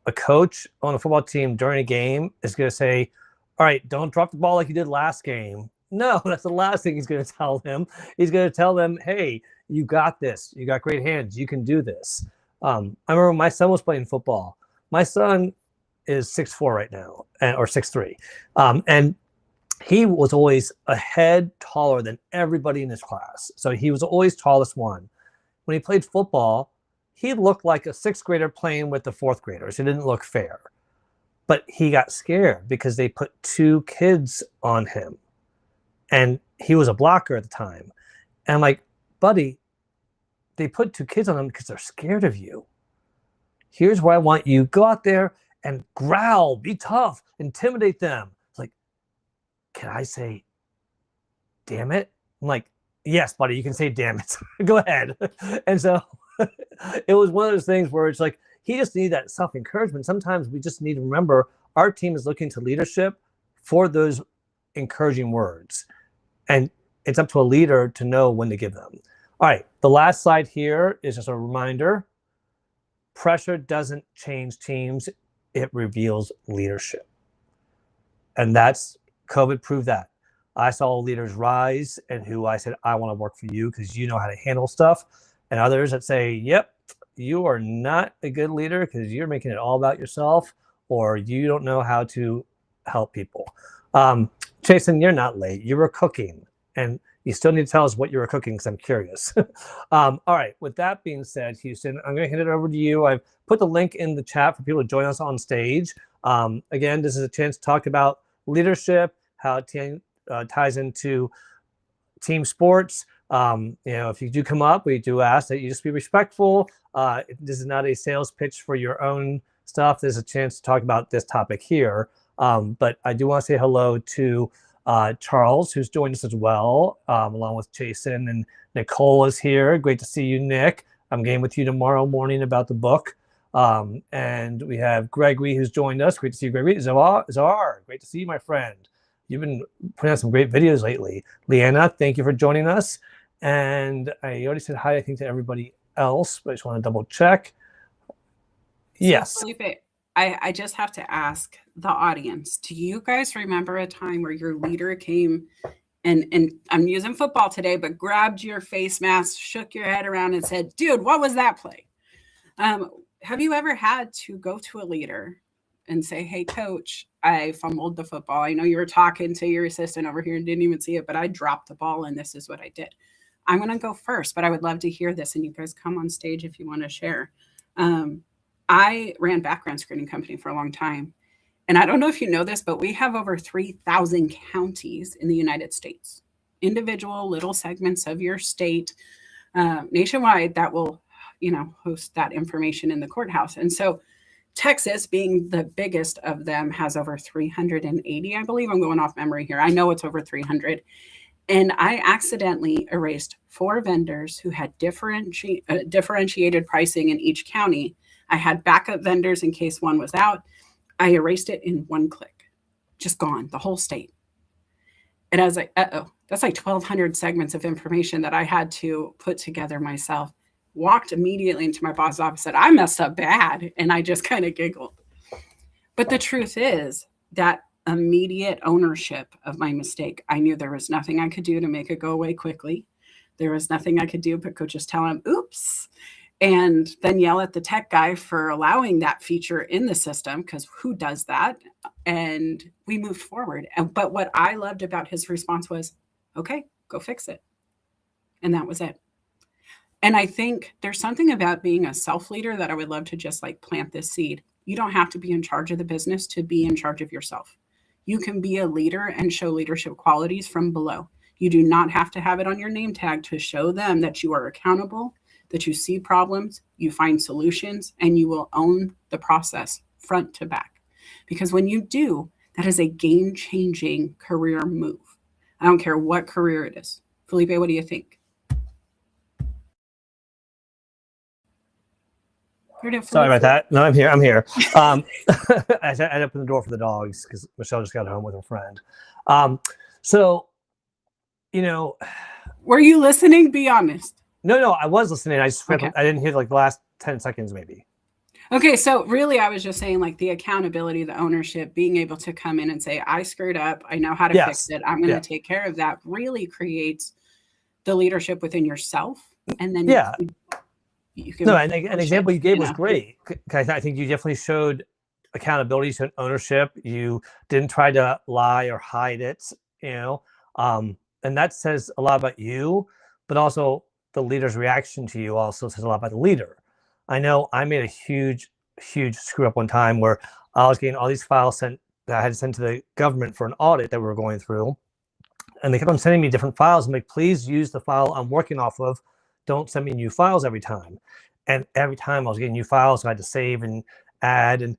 a coach on a football team during a game is going to say, all right, don't drop the ball like you did last game? No, that's the last thing he's going to tell them. He's going to tell them, hey, you got this. You got great hands. You can do this. I remember my son was playing football. My son is 6'4" right now, or 6'3". And he was always a head taller than everybody in his class. So he was always tallest one. When he played football, he looked like a 6th grader playing with the 4th graders. It didn't look fair. But he got scared because they put 2 kids on him. And he was a blocker at the time. And I'm like, buddy, they put 2 kids on him because they're scared of you. Here's where I want you. Go out there and growl, be tough, intimidate them. It's like, can I say, damn it? I'm like, yes, buddy, you can say damn it. Go ahead. And so it was one of those things where it's like, he just needed that self-encouragement. Sometimes we just need to remember our team is looking to leadership for those encouraging words. And it's up to a leader to know when to give them. All right, the last slide here is just a reminder. Pressure doesn't change teams. It reveals leadership. And COVID proved that. I saw leaders rise and who I said, I want to work for you because you know how to handle stuff. And others that say, yep, you are not a good leader because you're making it all about yourself or you don't know how to help people. Jason, you're not late. You were cooking. And, You still need to tell us what you were cooking because I'm curious. All right. With that being said, Houston, I'm going to hand it over to you. I've put the link in the chat for people to join us on stage. Again, this is a chance to talk about leadership, how it ties into team sports. If you do come up, we do ask that you just be respectful. This is not a sales pitch for your own stuff. There's a chance to talk about this topic here. But I do want to say hello to Charles, who's joined us as well, along with Jason, and Nicole is here. Great to see you, Nick. I'm getting with you tomorrow morning about the book. And we have Gregory, who's joined us. Great to see you, Gregory. Zahar, great to see you, my friend. You've been putting out some great videos lately. Leanna, thank you for joining us. And I already said hi, I think, to everybody else, but I just want to double check. Yes. So Felipe, I just have to ask the audience, do you guys remember a time where your leader came and I'm using football today, but grabbed your face mask, shook your head around and said, dude, what was that play? Have you ever had to go to a leader and say, hey, coach, I fumbled the football. I know you were talking to your assistant over here and didn't even see it, but I dropped the ball and this is what I did. I'm going to go first, but I would love to hear this. And you guys come on stage if you want to share. I ran background screening company for a long time. And I don't know if you know this, but we have over 3,000 counties in the United States, individual little segments of your state nationwide that will, host that information in the courthouse. And so Texas, being the biggest of them, has over 380, I believe. I'm going off memory here. I know it's over 300. And I accidentally erased 4 vendors who had differentiated pricing in each county. I had backup vendors in case one was out. I erased it in one click, just gone, the whole state. And I was like, that's like 1,200 segments of information that I had to put together myself. Walked immediately into my boss's office, said, I messed up bad. And I just kind of giggled. But the truth is that immediate ownership of my mistake, I knew there was nothing I could do to make it go away quickly. There was nothing I could do but could just tell him, oops, and then yell at the tech guy for allowing that feature in the system, because who does that? And we moved forward. But what I loved about his response was, okay, go fix it. And that was it. And I think there's something about being a self-leader that I would love to just like plant this seed. You don't have to be in charge of the business to be in charge of yourself. You can be a leader and show leadership qualities from below. You do not have to have it on your name tag to show them that you are accountable, that you see problems, you find solutions, and you will own the process front to back. Because when you do, that is a game-changing career move. I don't care what career it is. Felipe, what do you think? Sorry about that. No, I'm here. I opened the door for the dogs because Michelle just got home with her friend. Were you listening? Be honest. No, I was listening. I just Okay. I didn't hear like the last 10 seconds maybe. Okay, so really I was just saying like the accountability, the ownership, being able to come in and say, I screwed up. I know how to fix it. I'm going to take care of that, really creates the leadership within yourself. And then you can an example you gave was great. I think you definitely showed accountability, you showed ownership. You didn't try to lie or hide it, and that says a lot about you, but also the leader's reaction to you also says a lot about the leader. I know I made a huge screw up one time where I was getting all these files sent that I had to send to the government for an audit that we were going through. And they kept on sending me different files. I'm like, please use the file I'm working off of. Don't send me new files every time. And every time I was getting new files, so I had to save and add. And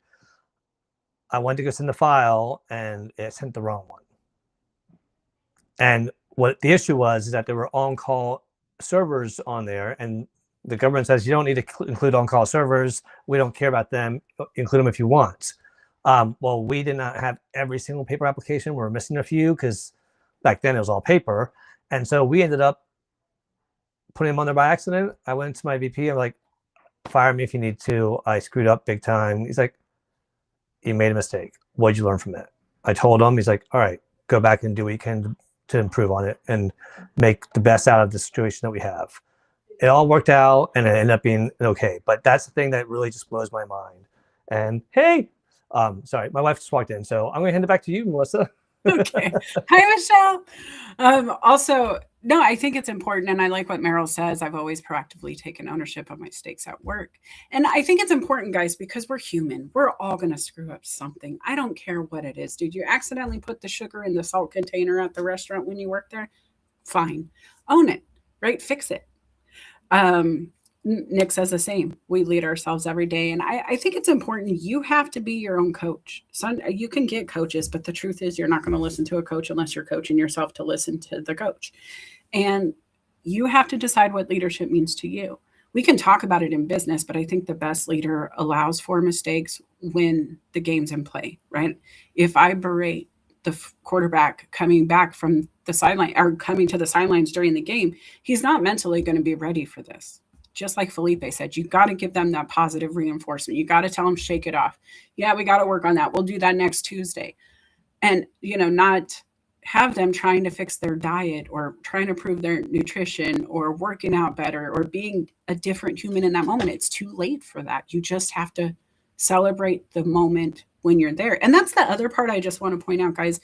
I went to go send the file and it sent the wrong one. And what the issue was is that there were on-call servers on there, and the government says you don't need to include on-call servers. We don't care about them. Include them if you want. Well, we did not have every single paper application. We were missing a few because back then it was all paper. And so we ended up putting them on there by accident. I went to my VP. I'm like, fire me if you need to. I screwed up big time. He's like, you made a mistake. What'd you learn from it? I told him. He's like, all right, go back and do what you can to improve on it and make the best out of the situation that we have. It all worked out and it ended up being okay. But that's the thing that really just blows my mind. And hey, sorry, my wife just walked in. So I'm going to hand it back to you, Melissa. Okay. Hi, Michelle. Also, no, I think it's important. And I like what Meryl says. I've always proactively taken ownership of my mistakes at work. And I think it's important, guys, because we're human. We're all going to screw up something. I don't care what it is. Did you accidentally put the sugar in the salt container at the restaurant when you work there? Fine. Own it, right? Fix it. Nick says the same. We lead ourselves every day. And I think it's important. You have to be your own coach. You can get coaches, but the truth is, you're not going to listen to a coach unless you're coaching yourself to listen to the coach. And you have to decide what leadership means to you. We can talk about it in business, but I think the best leader allows for mistakes when the game's in play, right? If I berate the quarterback coming back from the sideline or coming to the sidelines during the game, he's not mentally going to be ready for this. Just like Felipe said, you got to give them that positive reinforcement. You got to tell them, shake it off. Yeah, we got to work on that. We'll do that next Tuesday. And, not have them trying to fix their diet or trying to improve their nutrition or working out better or being a different human in that moment. It's too late for that. You just have to celebrate the moment when you're there. And that's the other part I just want to point out, guys.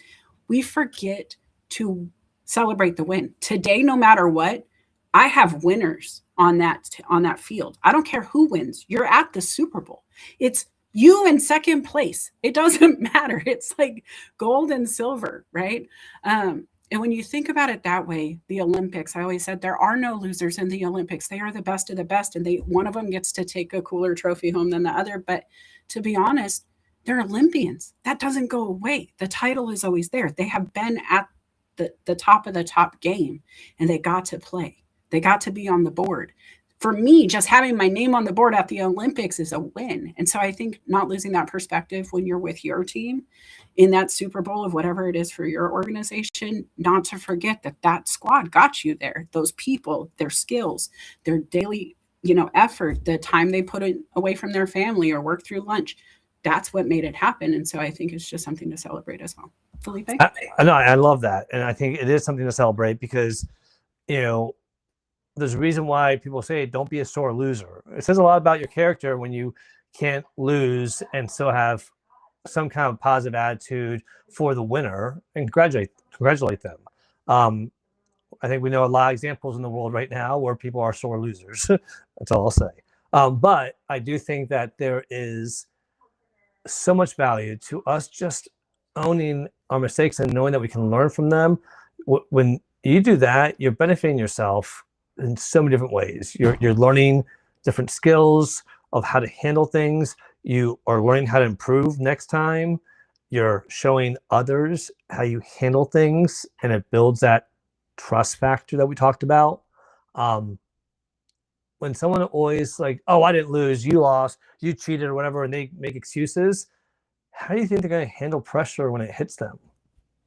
We forget to celebrate the win. Today, no matter what, I have winners on that field. I don't care who wins. You're at the Super Bowl. It's you in second place. It doesn't matter. It's like gold and silver, right? And when you think about it that way, the Olympics, I always said there are no losers in the Olympics. They are the best of the best, and one of them gets to take a cooler trophy home than the other. But to be honest, they're Olympians. That doesn't go away. The title is always there. They have been at the top of the top game, and they got to play. They got to be on the board. For me, just having my name on the board at the Olympics is a win. And so I think not losing that perspective when you're with your team in that Super Bowl of whatever it is for your organization, not to forget that squad got you there. Those people, their skills, their daily, effort, the time they put it away from their family or work through lunch, that's what made it happen. And so I think it's just something to celebrate as well. Felipe? I love that. And I think it is something to celebrate because, there's a reason why people say don't be a sore loser. It says a lot about your character when you can't lose and still have some kind of positive attitude for the winner and congratulate them. I think we know a lot of examples in the world right now where people are sore losers. That's all I'll say. But I do think that there is so much value to us just owning our mistakes and knowing that we can learn from them. When you do that, you're benefiting yourself in so many different ways. You're learning different skills of how to handle things. You are learning how to improve next time. You're showing others how you handle things, and it builds that trust factor that we talked about. When someone always like, oh, I didn't lose, you lost, you cheated or whatever, and they make excuses, how do you think they're going to handle pressure when it hits them?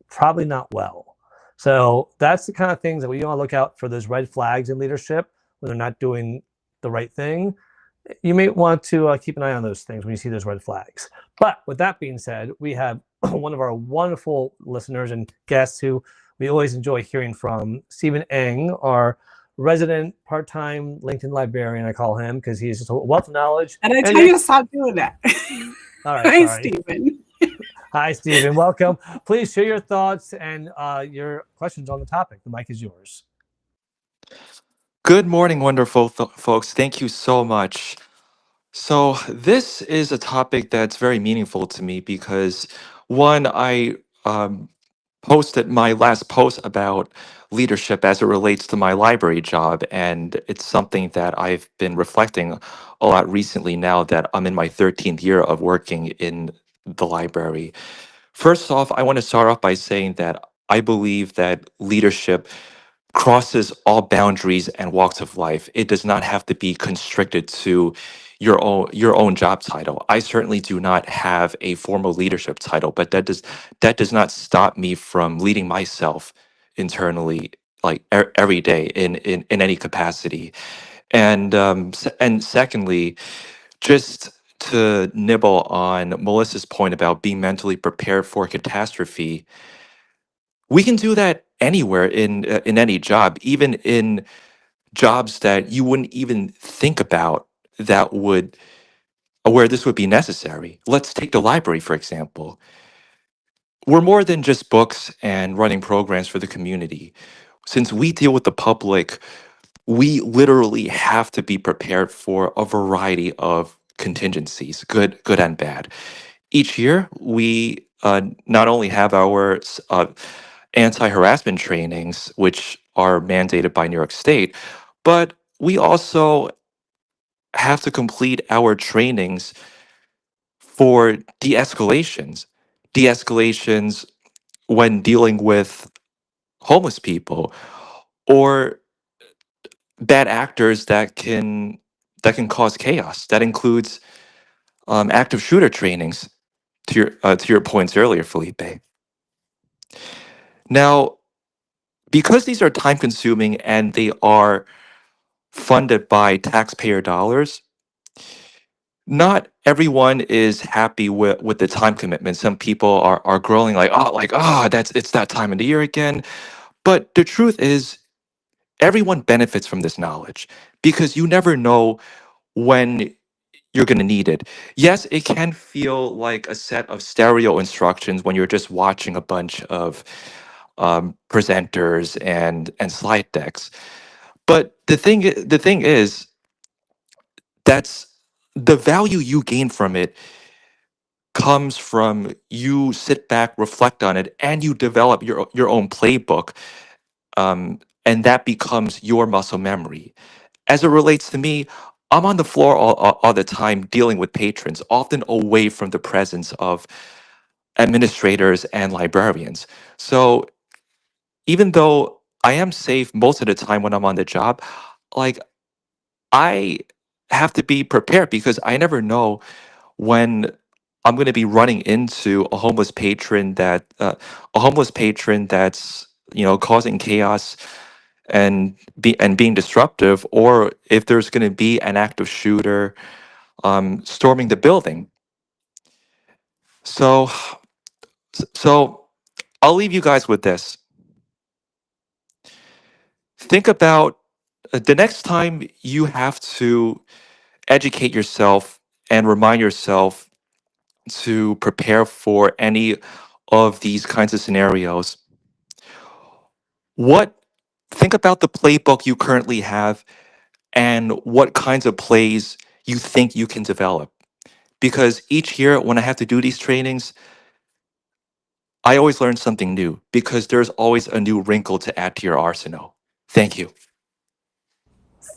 Probably not well. So that's the kind of things that we want to look out for, those red flags in leadership when they're not doing the right thing. You may want to keep an eye on those things when you see those red flags. But with that being said, we have one of our wonderful listeners and guests who we always enjoy hearing from, Stephen Eng, our resident part-time LinkedIn librarian, I call him, because he's just a wealth of knowledge. And I tell you to stop doing that. All right, Hi, sorry. Stephen. Hi, Stephen. Welcome. Please share your thoughts and your questions on the topic. The mic is yours. Good morning, wonderful folks. Thank you so much. So, this is a topic that's very meaningful to me because, one, I posted my last post about leadership as it relates to my library job, and it's something that I've been reflecting a lot recently now that I'm in my 13th year of working in the library. First off, I want to start off by saying that I believe that leadership crosses all boundaries and walks of life. It does not have to be constricted to your own job title. I certainly do not have a formal leadership title, but that does not stop me from leading myself internally, like every day in any capacity. And secondly, just to nibble on Melissa's point about being mentally prepared for catastrophe, we can do that anywhere in any job, even in jobs that you wouldn't even think about that would where this would be necessary. Let's take the library, for example. we're more than just books and running programs for the community. Since we deal with the public, we literally have to be prepared for a variety of contingencies, good and bad. Each year, we not only have our anti-harassment trainings, which are mandated by New York State, but we also have to complete our trainings for de-escalations when dealing with homeless people or bad actors that can cause chaos. That includes active shooter trainings. To your points earlier, Felipe. Now, because these are time consuming and they are funded by taxpayer dollars, not everyone is happy with the time commitment. Some people are growing like, that's it's that time of the year again. But the truth is, everyone benefits from this knowledge because you never know when you're going to need it. Yes, it can feel like a set of stereo instructions when you're just watching a bunch of presenters and slide decks. But the thing is, that's the value you gain from it comes from you sit back, reflect on it, and you develop your own playbook, and that becomes your muscle memory. As it relates to me, I'm on the floor all the time dealing with patrons, often away from the presence of administrators and librarians. So even though I am safe most of the time when I'm on the job, like I have to be prepared because I never know when I'm going to be running into a homeless patron that's causing chaos and being disruptive, or if there's going to be an active shooter storming the building. So so I'll leave you guys with this. Think about the next time you have to educate yourself and remind yourself to prepare for any of these kinds of scenarios. What Think about the playbook you currently have and what kinds of plays you think you can develop. Because each year when I have to do these trainings, I always learn something new because there's always a new wrinkle to add to your arsenal. Thank you.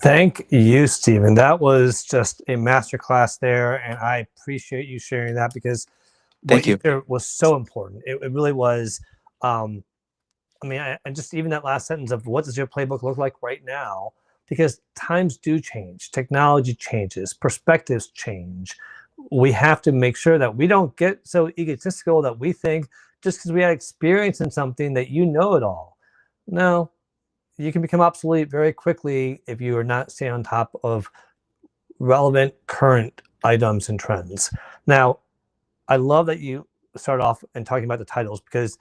Thank you, Stephen. That was just a masterclass there, and I appreciate you sharing that because what Thank you you. shared was so important. It really was. And just even that last sentence of what does your playbook look like right now? Because times do change, technology changes, perspectives change. We have to make sure that we don't get so egotistical that we think just because we had experience in something that you know it all. No, you can become obsolete very quickly if you are not staying on top of relevant current items and trends. Now, I love that you start off and talking about the titles because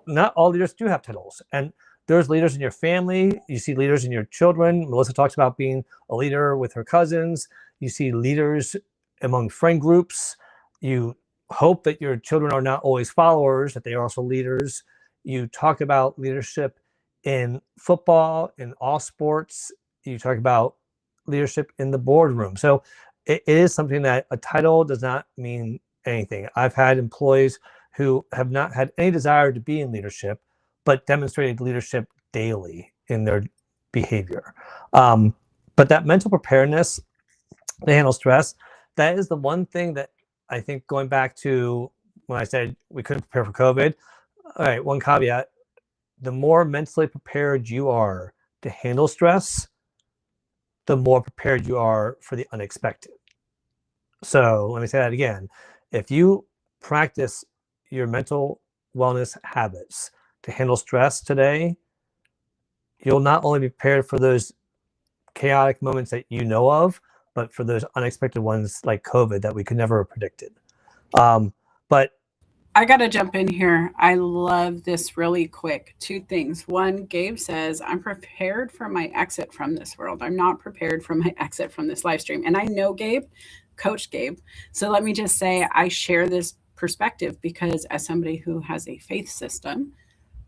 not all leaders do have titles. And there's leaders in your family. You see leaders in your children. Melissa talks about being a leader with her cousins. You see leaders among friend groups. You hope that your children are not always followers, that they are also leaders. You talk about leadership in football, in all sports. You talk about leadership in the boardroom. So it is something that a title does not mean anything. I've had employees who have not had any desire to be in leadership, but demonstrated leadership daily in their behavior. But that mental preparedness to handle stress, that is the one thing that I think, going back to when I said we couldn't prepare for COVID, all right, one caveat, the more mentally prepared you are to handle stress, the more prepared you are for the unexpected. So let me say that again. If you practice your mental wellness habits to handle stress today, you'll not only be prepared for those chaotic moments that you know of, but for those unexpected ones like COVID that we could never have predicted. But I got to jump in here. I love this really quick. Two things. One, Gabe says, I'm prepared for my exit from this world. I'm not prepared for my exit from this live stream. And I know Gabe, Coach Gabe. So let me just say, I share this perspective, because as somebody who has a faith system,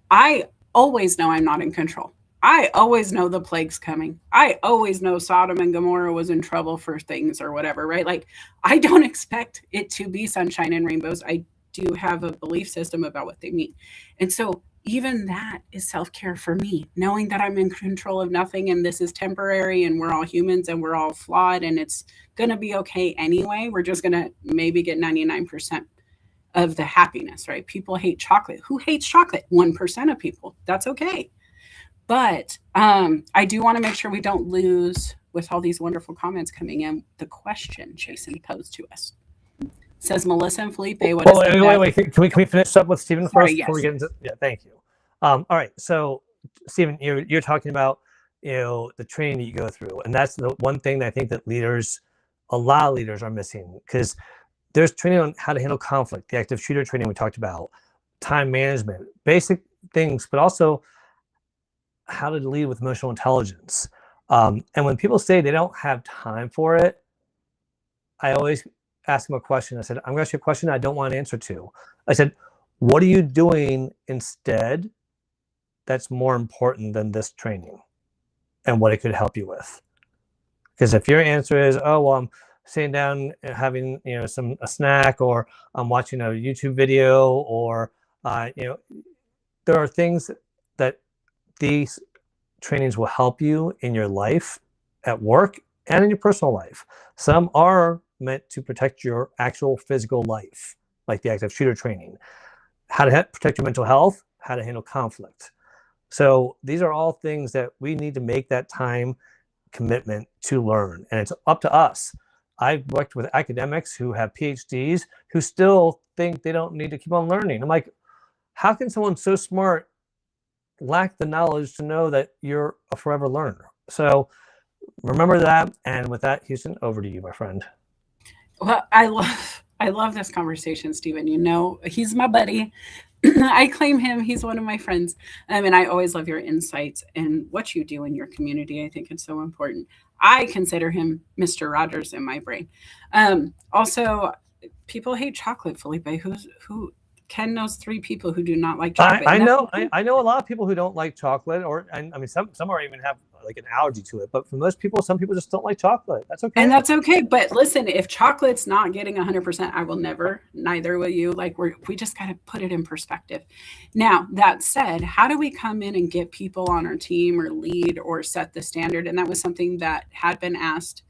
I always know I'm not in control. I always know the plague's coming. I always know Sodom and Gomorrah was in trouble for things or whatever, right? Like, I don't expect it to be sunshine and rainbows. I do have a belief system about what they mean. And so even that is self-care for me, knowing that I'm in control of nothing and this is temporary and we're all humans and we're all flawed and it's going to be okay anyway. We're just going to maybe get 99% of the happiness, right? People hate chocolate. Who hates chocolate? 1% of people. That's okay. But I do want to make sure we don't lose, with all these wonderful comments coming in, the question Jason posed to us. Says Melissa and Felipe, what is wait. Can we finish up with Stephen first? Yes. Before we get into, yeah, thank you. All right. So Stephen, you're talking about, the training that you go through. And that's the one thing that I think that a lot of leaders are missing, because there's training on how to handle conflict, the active shooter training we talked about, time management, basic things, but also how to lead with emotional intelligence. And when people say they don't have time for it, I always ask them a question. I said, I'm going to ask you a question I don't want an answer to. I said, what are you doing instead that's more important than this training and what it could help you with? Because if your answer is, oh, well, I'm sitting down and having a snack, or I'm watching a YouTube video, or there are things that these trainings will help you in your life at work and in your personal life. Some are meant to protect your actual physical life, like the active shooter training, how to protect your mental health, how to handle conflict. So these are all things that we need to make that time commitment to learn. And it's up to us. I've worked with academics who have PhDs who still think they don't need to keep on learning. I'm like, how can someone so smart lack the knowledge to know that you're a forever learner? So remember that. And with that, Houston, over to you, my friend. Well, I love this conversation, Stephen. He's my buddy. I claim him. He's one of my friends. And I always love your insights and what you do in your community. I think it's so important. I consider him Mr. Rogers in my brain. Also, people hate chocolate, Felipe. Ken knows 3 people who do not like chocolate. I know a lot of people who don't like chocolate, some are even have like an allergy to it. But for most people, some people just don't like chocolate. That's okay. And that's okay. But listen, if chocolate's not getting 100%, I will never. Neither will you. Like we just got to put it in perspective. Now that said, how do we come in and get people on our team or lead or set the standard? And that was something that had been asked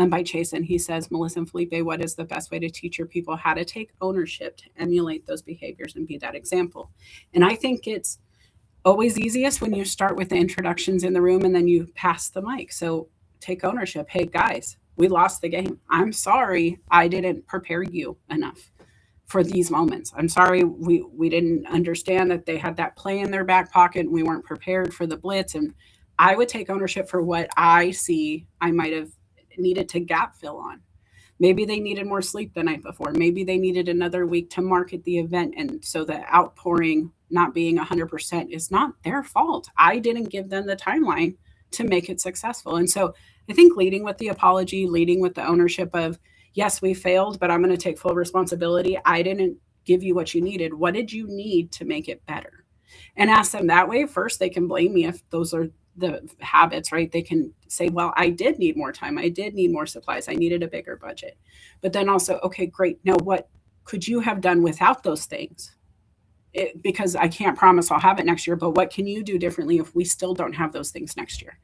by Chase, and he says, Melissa and Felipe, what is the best way to teach your people how to take ownership, to emulate those behaviors and be that example? And I think it's always easiest when you start with the introductions in the room and then you pass the mic. So take ownership. Hey guys, we lost the game. I'm sorry I didn't prepare you enough for these moments. I'm sorry we didn't understand that they had that play in their back pocket and we weren't prepared for the blitz. And I would take ownership for what I see I might have needed to gap fill on. Maybe they needed more sleep the night before. Maybe they needed another week to market the event. And so the outpouring not being 100% is not their fault. I didn't give them the timeline to make it successful. And so I think leading with the apology, leading with the ownership of, yes, we failed, but I'm going to take full responsibility. I didn't give you what you needed. What did you need to make it better? And ask them that way. First, they can blame me if those are the habits, right? They can say, well, I did need more time. I did need more supplies. I needed a bigger budget. But then also, okay, great. Now, what could you have done without those things? Because I can't promise I'll have it next year, but what can you do differently if we still don't have those things next year?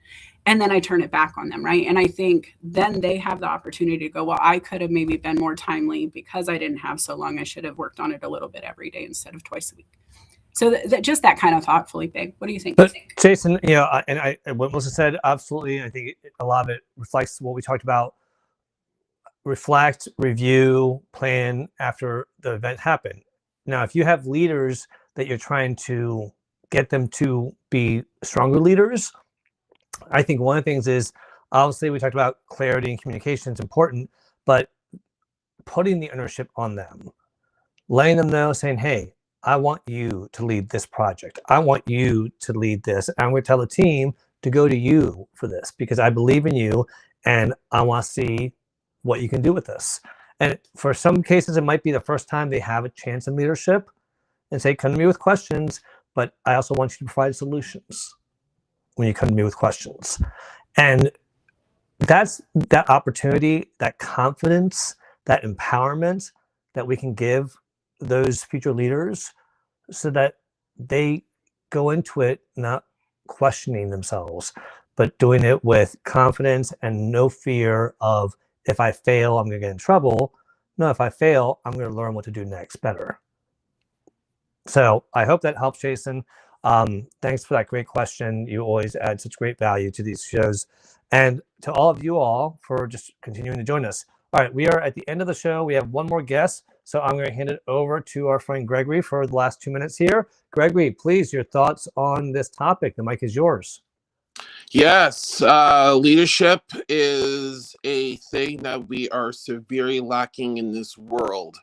And then I turn it back on them, right? And I think then they have the opportunity to go, well, I could have maybe been more timely because I didn't have so long. I should have worked on it a little bit every day instead of twice a week. So just that kind of thought, Felipe. What do you think? But Jason, and what Melissa said, absolutely. I think a lot of it reflects what we talked about. Reflect, review, plan after the event happened. Now, if you have leaders that you're trying to get them to be stronger leaders, I think one of the things is, obviously, we talked about clarity and communication is important, but putting the ownership on them, letting them know, saying, hey, I want you to lead this project. I want you to lead this. I'm going to tell the team to go to you for this because I believe in you and I want to see what you can do with this. And for some cases, it might be the first time they have a chance in leadership, and say, come to me with questions, but I also want you to provide solutions when you come to me with questions. And that's that opportunity, that confidence, that empowerment that we can give those future leaders so that they go into it not questioning themselves, but doing it with confidence and no fear of, if I fail, I'm going to get in trouble. No, if I fail, I'm going to learn what to do next better. So I hope that helps, Jason. Thanks for that great question. You always add such great value to these shows. And to all of you all for just continuing to join us. All right, we are at the end of the show. We have one more guest. So I'm going to hand it over to our friend Gregory for the last 2 minutes here. Gregory, please, your thoughts on this topic. The mic is yours. Yes, leadership is a thing that we are severely lacking in this world.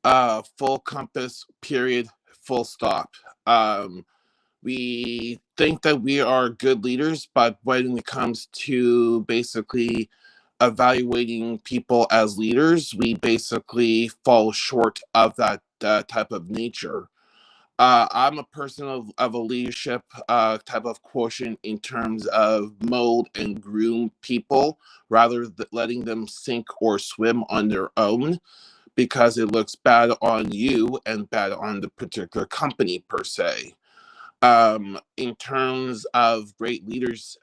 Full compass, period, full stop. We think that we are good leaders, but when it comes to basically evaluating people as leaders, we basically fall short of that type of nature. I'm a person of a leadership type of quotient in terms of mold and groom people rather than letting them sink or swim on their own, because it looks bad on you and bad on the particular company per se. In terms of great leaders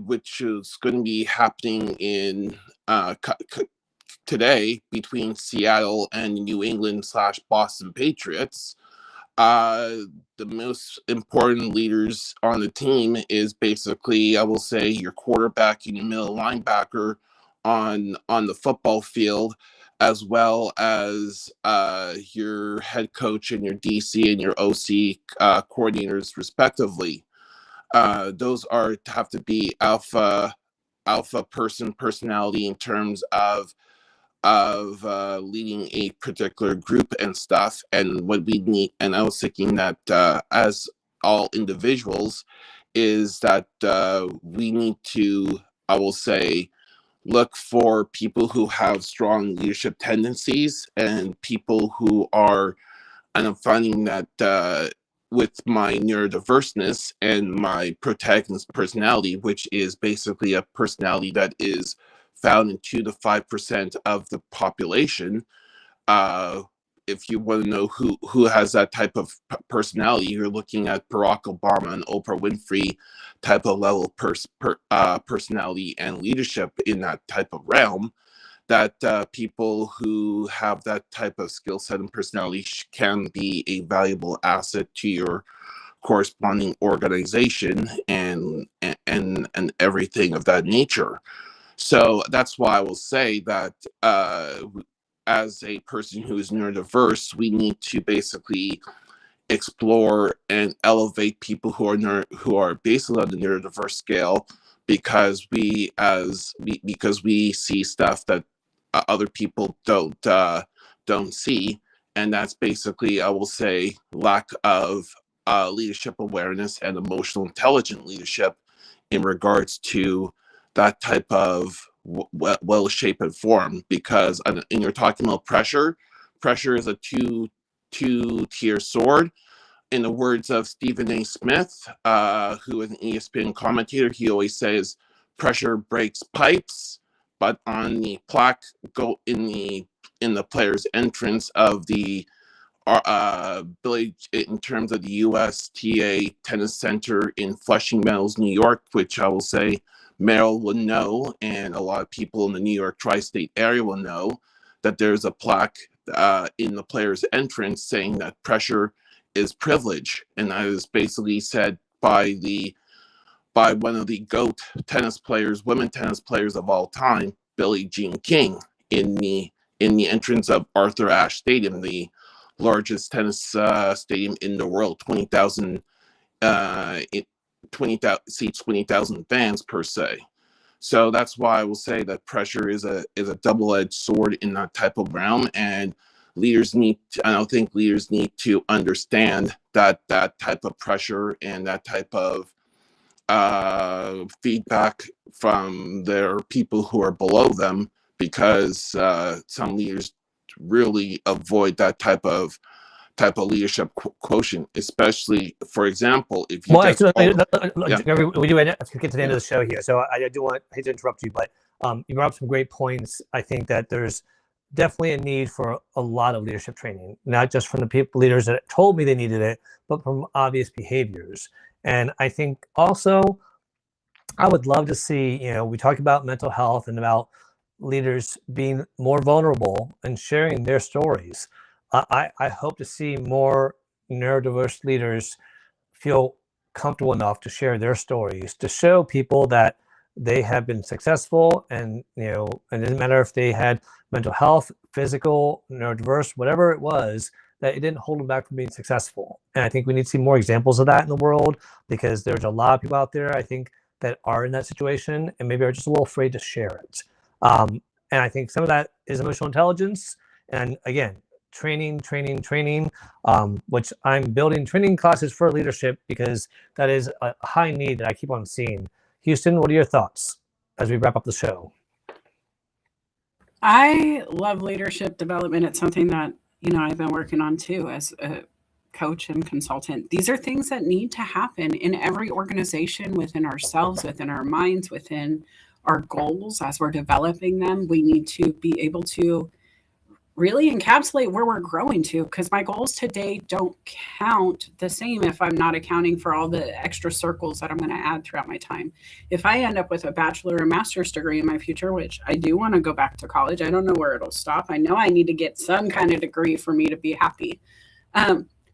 which is going to be happening in today between Seattle and New England / Boston Patriots, the most important leaders on the team is basically, I will say, your quarterback and your middle linebacker on the football field, as well as your head coach and your DC and your OC coordinators, respectively. Those have to be alpha personality in terms of leading a particular group and stuff. And what we need, and I was thinking that as all individuals, is that we need to, I will say, look for people who have strong leadership tendencies and people who are, and I'm finding that with my neurodiverseness and my protagonist personality, which is basically a personality that is found in 2 to 5% of the population. If you want to know who has that type of personality, you're looking at Barack Obama and Oprah Winfrey type of level personality and leadership in that type of realm. That people who have that type of skill set and personality can be a valuable asset to your corresponding organization and everything of that nature. So that's why I will say that as a person who is neurodiverse, we need to basically explore and elevate people who are basically on the neurodiverse scale, because we see stuff that other people don't see, and that's basically, I will say, lack of leadership awareness and emotional intelligent leadership in regards to that type of well-shaped form. Because and you're talking about pressure is a two-tier sword. In the words of Stephen A. Smith, who is an ESPN commentator, he always says, pressure breaks pipes, but on the plaque go in the player's entrance of the in terms of the USTA Tennis Center in Flushing Meadows, New York, which I will say Meryl will know, and a lot of people in the New York tri-state area will know, that there's a plaque in the player's entrance saying that pressure is privilege. And that is basically said by one of the GOAT tennis players, women tennis players of all time, Billie Jean King, in the entrance of Arthur Ashe Stadium, the largest tennis stadium in the world, 20,000 seats, 20,000 fans per se. So that's why I will say that pressure is a double-edged sword in that type of realm, and I don't think leaders need to understand that type of pressure and that type of feedback from their people who are below them because some leaders really avoid that type of leadership quotient, especially, for example, if you Well, just actually, yeah. we do have to get to the end of the show here, so I do want hate to interrupt you, but you brought up some great points. I think that there's definitely a need for a lot of leadership training, not just from the leaders that told me they needed it, but from obvious behaviors. And I think also, I would love to see, we talk about mental health and about leaders being more vulnerable and sharing their stories. I hope to see more neurodiverse leaders feel comfortable enough to share their stories, to show people that they have been successful, and it doesn't matter if they had mental health, physical, neurodiverse, whatever it was, that it didn't hold them back from being successful. And I think we need to see more examples of that in the world, because there's a lot of people out there, I think, that are in that situation and maybe are just a little afraid to share it. And I think some of that is emotional intelligence. And again, training, which I'm building training classes for leadership, because that is a high need that I keep on seeing. Houston, what are your thoughts as we wrap up the show? I love leadership development. It's something that, I've been working on too as a coach and consultant. These are things that need to happen in every organization, within ourselves, within our minds, within our goals. As we're developing them, we need to be able to really encapsulate where we're growing to, because my goals today don't count the same if I'm not accounting for all the extra circles that I'm going to add throughout my time. If I end up with a bachelor or master's degree in my future, which I do want to go back to college, I don't know where it'll stop. I know I need to get some kind of degree for me to be happy.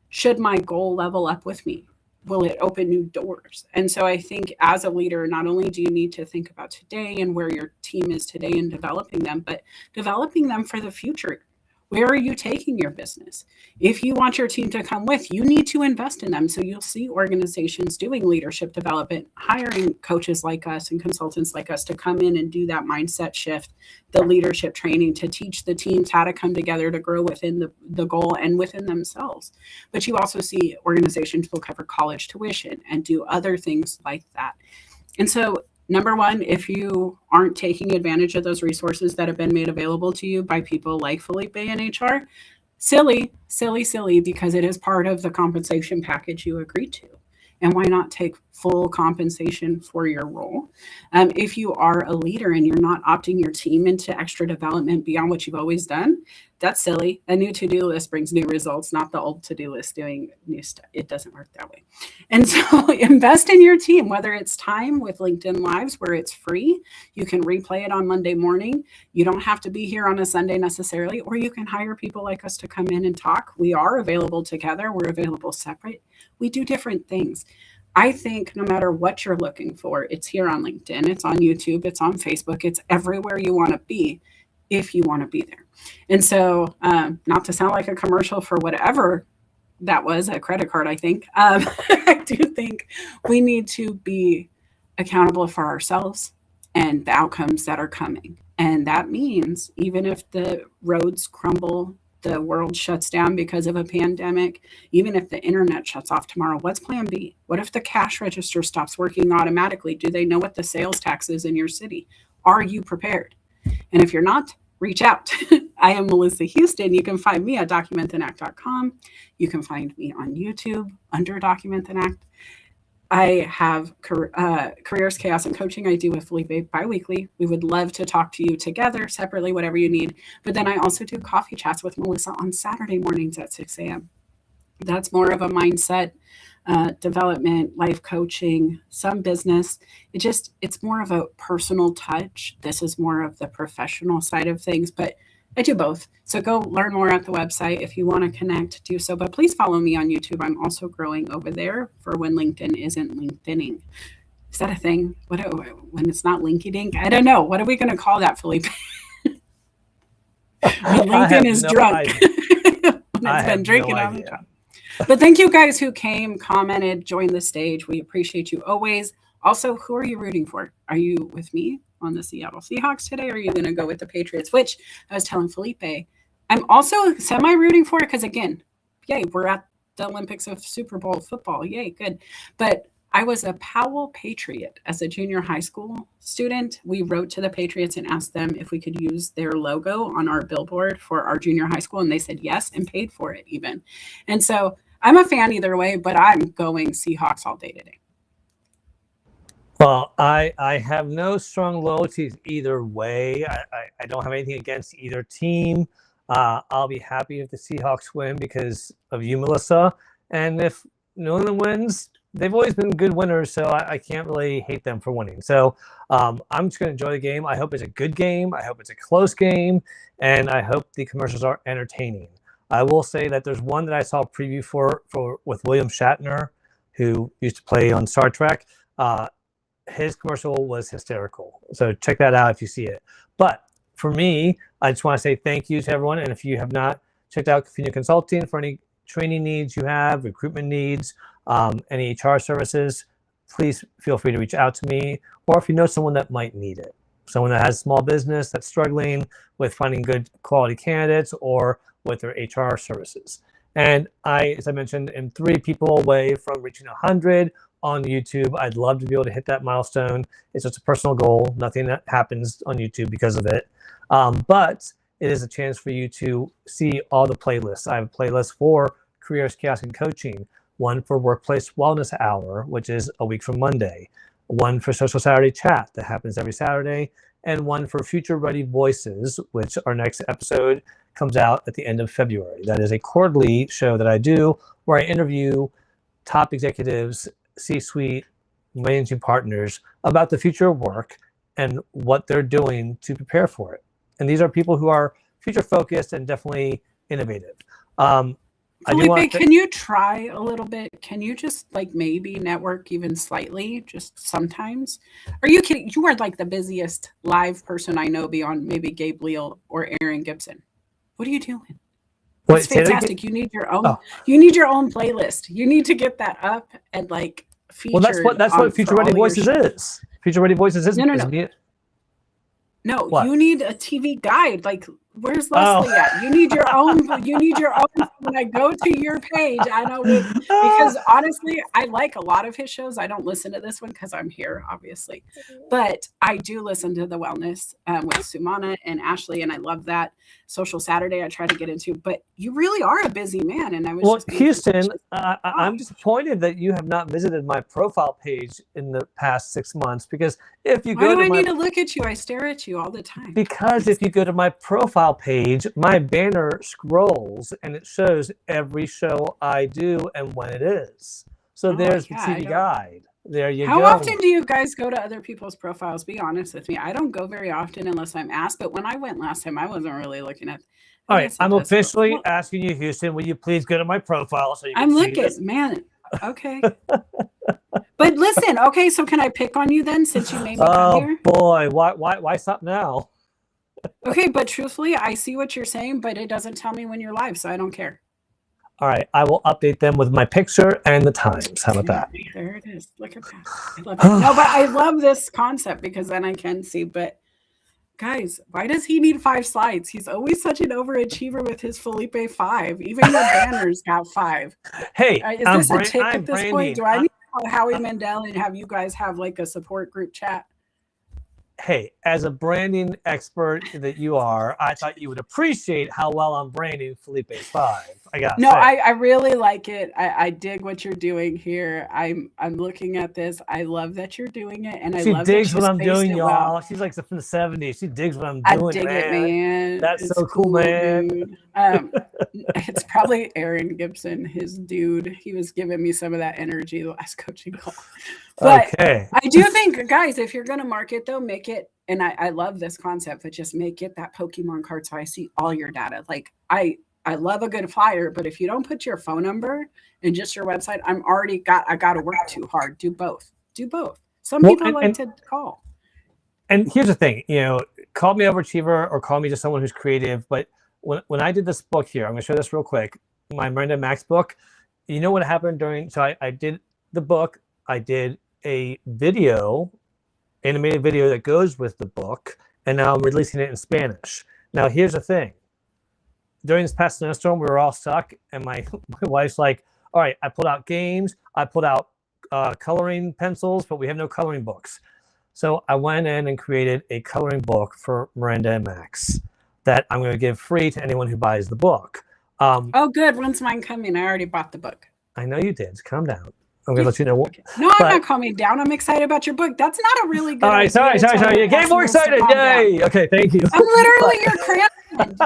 Should my goal level up with me? Will it open new doors? And so I think as a leader, not only do you need to think about today and where your team is today and developing them, but developing them for the future. Where are you taking your business? If you want your team to come with, you need to invest in them. So you'll see organizations doing leadership development, hiring coaches like us and consultants like us to come in and do that mindset shift, the leadership training to teach the teams how to come together to grow within the goal and within themselves. But you also see organizations will cover college tuition and do other things like that. And so number one, if you aren't taking advantage of those resources that have been made available to you by people like Felipe and HR, silly, because it is part of the compensation package you agreed to. And why not take full compensation for your role? If you are a leader and you're not opting your team into extra development beyond what you've always done, that's silly. A new to-do list brings new results, not the old to-do list doing new stuff. It doesn't work that way. And so invest in your team, whether it's time with LinkedIn Lives, where it's free. You can replay it on Monday morning. You don't have to be here on a Sunday necessarily, or you can hire people like us to come in and talk. We are available together. We're available separate. We do different things. I think no matter what you're looking for, it's here on LinkedIn, it's on YouTube, it's on Facebook, it's everywhere you want to be if you want to be there. And so, not to sound like a commercial for whatever that was, a credit card, I think, I do think we need to be accountable for ourselves and the outcomes that are coming. And that means even if the roads crumble, the world shuts down because of a pandemic, even if the internet shuts off tomorrow, what's plan B? What if the cash register stops working automatically? Do they know what the sales tax is in your city? Are you prepared? And if you're not, reach out. I am Melissa Houston. You can find me at documentanact.com. You can find me on YouTube under Document and Act. I have Careers, Chaos, and Coaching I do with Felipe bi-weekly. We would love to talk to you together, separately, whatever you need. But then I also do coffee chats with Melissa on Saturday mornings at 6 a.m. That's more of a mindset development, life coaching, some business. It's more of a personal touch. This is more of the professional side of things, but I do both. So go learn more at the website. If you want to connect, do so. But please follow me on YouTube. I'm also growing over there for when LinkedIn isn't LinkedIning. Is that a thing? When it's not LinkedIn? I don't know. What are we going to call that, Felipe? LinkedIn is drunk. It's been drinking all the time. But thank you guys who came, commented, joined the stage. We appreciate you always. Also, who are you rooting for? Are you with me on the Seattle Seahawks today? Or are you going to go with the Patriots? Which I was telling Felipe, I'm also semi-rooting for, because again, yay, we're at the Olympics of Super Bowl football. Yay, good. But I was a Powell Patriot as a junior high school student. We wrote to the Patriots and asked them if we could use their logo on our billboard for our junior high school. And they said yes and paid for it even. And so I'm a fan either way, but I'm going Seahawks all day today. Well, I have no strong loyalties either way. I don't have anything against either team. I'll be happy if the Seahawks win because of you, Melissa. And if New England wins, they've always been good winners, so I can't really hate them for winning. So I'm just going to enjoy the game. I hope it's a good game. I hope it's a close game. And I hope the commercials are entertaining. I will say that there's one that I saw a preview for with William Shatner, who used to play on Star Trek. His commercial was hysterical. So check that out if you see it. But for me, I just want to say thank you to everyone. And if you have not checked out Convenient Consulting for any training needs you have, recruitment needs, any HR services, please feel free to reach out to me. Or if you know someone that might need it, someone that has a small business that's struggling with finding good quality candidates or with their HR services. And I, as I mentioned, am 3 people away from reaching 100 on YouTube. I'd love to be able to hit that milestone. It's just a personal goal. Nothing that happens on YouTube because of it. But it is a chance for you to see all the playlists. I have a playlist for Careers, Chaos, and Coaching, one for Workplace Wellness Hour, which is a week from Monday, one for Social Saturday Chat that happens every Saturday, and one for Future Ready Voices, which our next episode comes out at the end of February. That is a quarterly show that I do where I interview top executives, C-suite, managing partners about the future of work and what they're doing to prepare for it. And these are people who are future focused and definitely innovative. Felipe, can you try a little bit? Can you just like maybe network even slightly, just sometimes? Are you kidding? You are like the busiest live person I know beyond maybe Gabe Leal or Aaron Gibson. What are you doing? It's fantastic. You need your own. You need your own playlist. You need to get that up and like feature. Well, that's what Future Ready Voices is. Future Ready Voices is. No, you need a TV guide. Like, where's Leslie at? You need your own. You need your own. When I go to your page, I know because honestly, I like a lot of his shows. I don't listen to this one because I'm here, obviously, but I do listen to the Wellness with Sumana and Ashley, and I love that. Social Saturday, I try to get into, but you really are a busy man. And I was Houston, I'm disappointed that you have not visited my profile page in the past 6 months because if you Why do I need to look at you? I stare at you all the time. Because if you go to my profile page, my banner scrolls and it shows every show I do and when it is. So there's the TV guide. There you go. How often do you guys go to other people's profiles? Be honest with me. I don't go very often unless I'm asked. But when I went last time, I wasn't really looking at. All right, I'm officially asking you, Houston. Will you please go to my profile so you can see this? Man. Okay. But listen, okay. So can I pick on you then, since you made me come here? Oh boy, why stop now? Okay, but truthfully, I see what you're saying, but it doesn't tell me when you're live, so I don't care. All right, I will update them with my picture and the times. How about that? There it is. Look at that. I love it. No, but I love this concept because then I can see. But guys, why does he need 5 slides? He's always such an overachiever with his Felipe 5. Even your banners got 5. Hey, is this a tip at this point? Do I need to call Howie Mandel and have you guys have like a support group chat? Hey, as a branding expert that you are, I thought you would appreciate how well I'm branding Felipe 5. I really like it. I dig what you're doing here. I'm looking at this. I love that you're doing it, and she digs what I'm doing, y'all. She's like from the '70s. She digs what I'm doing. I dig it, man. That's so cool, man. It's probably Aaron Gibson, his dude. He was giving me some of that energy the last coaching call. But okay. I do think, guys, if you're going to market, though, make it, and I love this concept, but just make it that Pokemon card so I see all your data. Like, I love a good flyer, but if you don't put your phone number and just your website, I got to work too hard. Do both. Some people like to call. And here's the thing, call me overachiever or call me just someone who's creative. But when I did this book here, I'm going to show this real quick, my Miranda Max book, you know what happened so I did the book, I did a animated video that goes with the book, and now I'm releasing it in Spanish. Now, here's the thing. During this past snowstorm, we were all stuck, and my wife's like, all right, I pulled out games, I pulled out coloring pencils, but we have no coloring books. So I went in and created a coloring book for Miranda and Max that I'm going to give free to anyone who buys the book. Oh, good. When's mine coming? I already bought the book. I know you did. Calm down. I'm going to let you know. No, I'm not calming down. I'm excited about your book. That's not a really good idea. Sorry. You get more excited. Yay. Okay, thank you. I'm literally your crayon.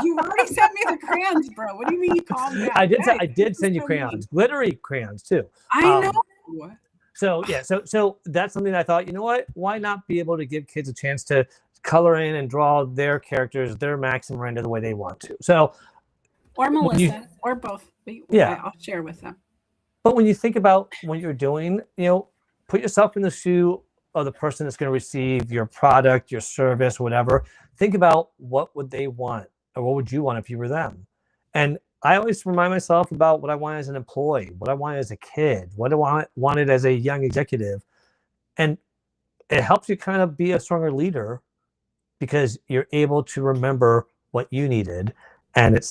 You already sent me the crayons, bro. What do you mean calm down? I did send you crayons. Glittery crayons, too. I know. So that's something I thought, you know what? Why not be able to give kids a chance to color in and draw their characters, their Max and Miranda, the way they want to? So, or Melissa, or both. Yeah, I'll share with them. But when you think about what you're doing, put yourself in the shoe of the person that's going to receive your product, your service, whatever. Think about what would they want, or what would you want if you were them? And I always remind myself about what I wanted as an employee, what I wanted as a kid, what I wanted as a young executive. And it helps you kind of be a stronger leader because you're able to remember what you needed. And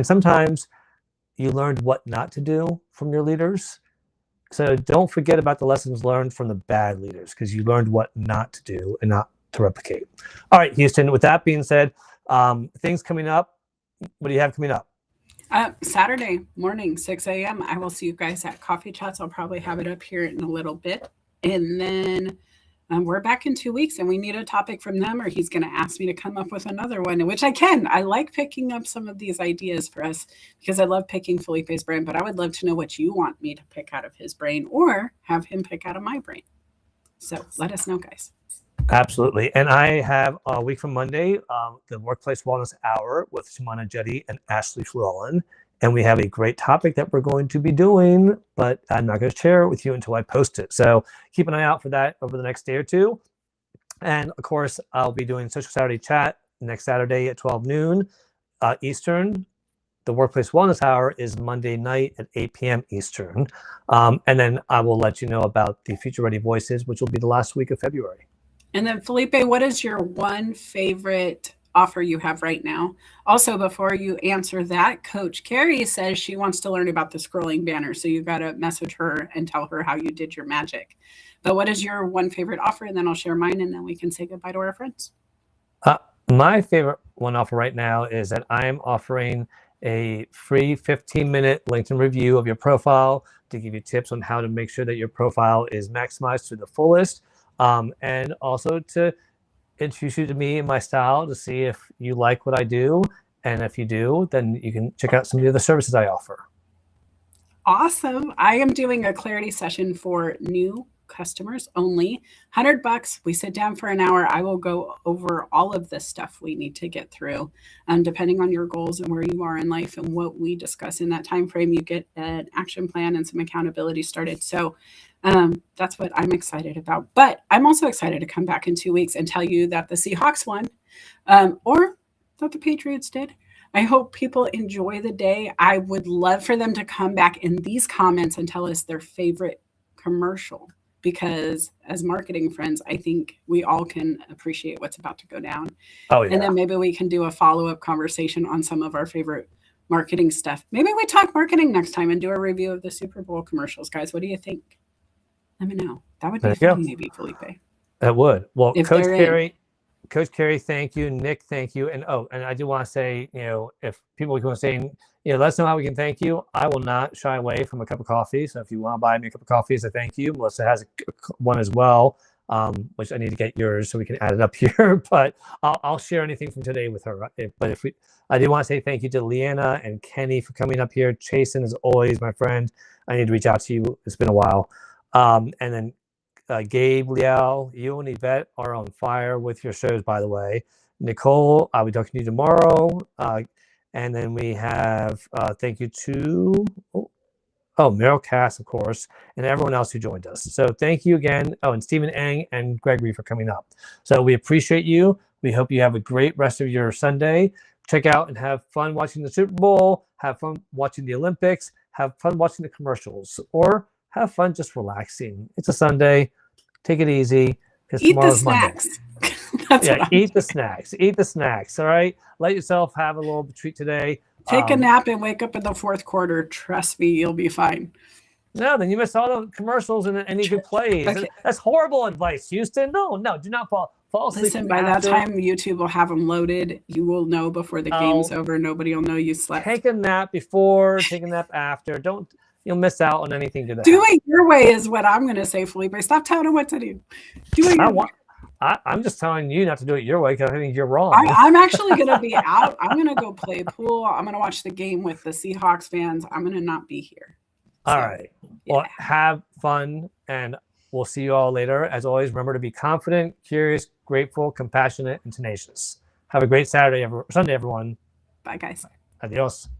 sometimes you learned what not to do from your leaders. So don't forget about the lessons learned from the bad leaders, because you learned what not to do and not to replicate. All right, Houston, with that being said, things coming up. What do you have coming up? Saturday morning, 6 a.m. I will see you guys at Coffee Chats. I'll probably have it up here in a little bit. And then we're back in 2 weeks, and we need a topic from them, or he's going to ask me to come up with another one, which I can. I like picking up some of these ideas for us because I love picking Felipe's brain, but I would love to know what you want me to pick out of his brain or have him pick out of my brain. So let us know, guys. Absolutely. And I have a week from Monday, the Workplace Wellness Hour with Shimana Jetty and Ashley Llewellyn. And we have a great topic that we're going to be doing, but I'm not going to share it with you until I post it. So keep an eye out for that over the next day or two. And of course, I'll be doing Social Saturday Chat next Saturday at 12 noon Eastern. The Workplace Wellness Hour is Monday night at 8 p.m. Eastern. And then I will let you know about the Future Ready Voices, which will be the last week of February. And then Felipe, what is your one favorite offer you have right now? Also, before you answer that, Coach Carrie says she wants to learn about the scrolling banner. So you got to message her and tell her how you did your magic. But what is your one favorite offer? And then I'll share mine, and then we can say goodbye to our friends. My favorite one offer right now is that I'm offering a free 15-minute LinkedIn review of your profile to give you tips on how to make sure that your profile is maximized to the fullest. And also to introduce you to me and my style to see if you like what I do. And if you do, then you can check out some of the other services I offer. Awesome. I am doing a clarity session for new customers only. $100. We sit down for an hour. I will go over all of the stuff we need to get through. Depending on your goals and where you are in life and what we discuss in that time frame, you get an action plan and some accountability started. So that's what I'm excited about. But I'm also excited to come back in 2 weeks and tell you that the Seahawks won, or that the Patriots did. I hope people enjoy the day. I would love for them to come back in these comments and tell us their favorite commercial, because as marketing friends, I think we all can appreciate what's about to go down. Oh, yeah. And then maybe we can do a follow-up conversation on some of our favorite marketing stuff. Maybe we talk marketing next time and do a review of the Super Bowl commercials. Guys, what do you think? Let me know. That would be fun, maybe, Felipe. That would. Well, Coach Carrie, thank you. Nick, thank you. And I do want to say, if people want to say, let us know how we can thank you. I will not shy away from a cup of coffee. So if you want to buy me a cup of coffee as a thank you, Melissa has one as well, which I need to get yours so we can add it up here. But I'll share anything from today with her. I do want to say thank you to Leanna and Kenny for coming up here. Chasen, as always, my friend. I need to reach out to you. It's been a while. And then Gabe, Liao, you and Yvette are on fire with your shows, by the way. Nicole, I'll be talking to you tomorrow. And then we have thank you to Meryl Cass, of course, and everyone else who joined us. So thank you again. Oh, and Stephen Eng and Gregory for coming up. So we appreciate you. We hope you have a great rest of your Sunday. Check out and have fun watching the Super Bowl. Have fun watching the Olympics. Have fun watching the commercials. Or have fun just relaxing. It's a Sunday. Take it easy. Eat the snacks. Eat the snacks. Eat the snacks. All right. Let yourself have a little treat today. Take a nap and wake up in the fourth quarter. Trust me, you'll be fine. No, then you miss all the commercials and any good plays. Okay. That's horrible advice, Houston. No, do not fall asleep. Listen, by that time, YouTube will have them loaded. You will know before the game's over. Nobody will know you slept. Take a nap before, take a nap after. You'll miss out on anything to that. Do it your way is what I'm going to say, Felipe. Stop telling them what to do. Do it your way. I'm just telling you not to do it your way because I think you're wrong. I'm actually going to be out. I'm going to go play pool. I'm going to watch the game with the Seahawks fans. I'm going to not be here. All right. Yeah. Well, have fun, and we'll see you all later. As always, remember to be confident, curious, grateful, compassionate, and tenacious. Have a great Sunday, everyone. Bye, guys. Adios.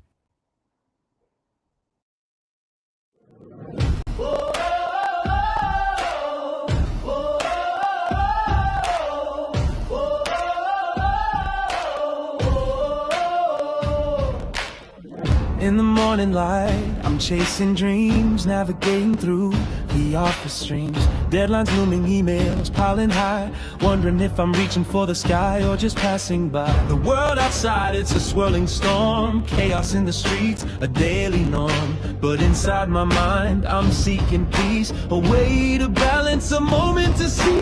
In the morning light, I'm chasing dreams, navigating through the office streams. Deadlines looming, emails piling high, wondering if I'm reaching for the sky or just passing by. The world outside, it's a swirling storm, chaos in the streets, a daily norm. But inside my mind, I'm seeking peace, a way to balance, a moment to seize.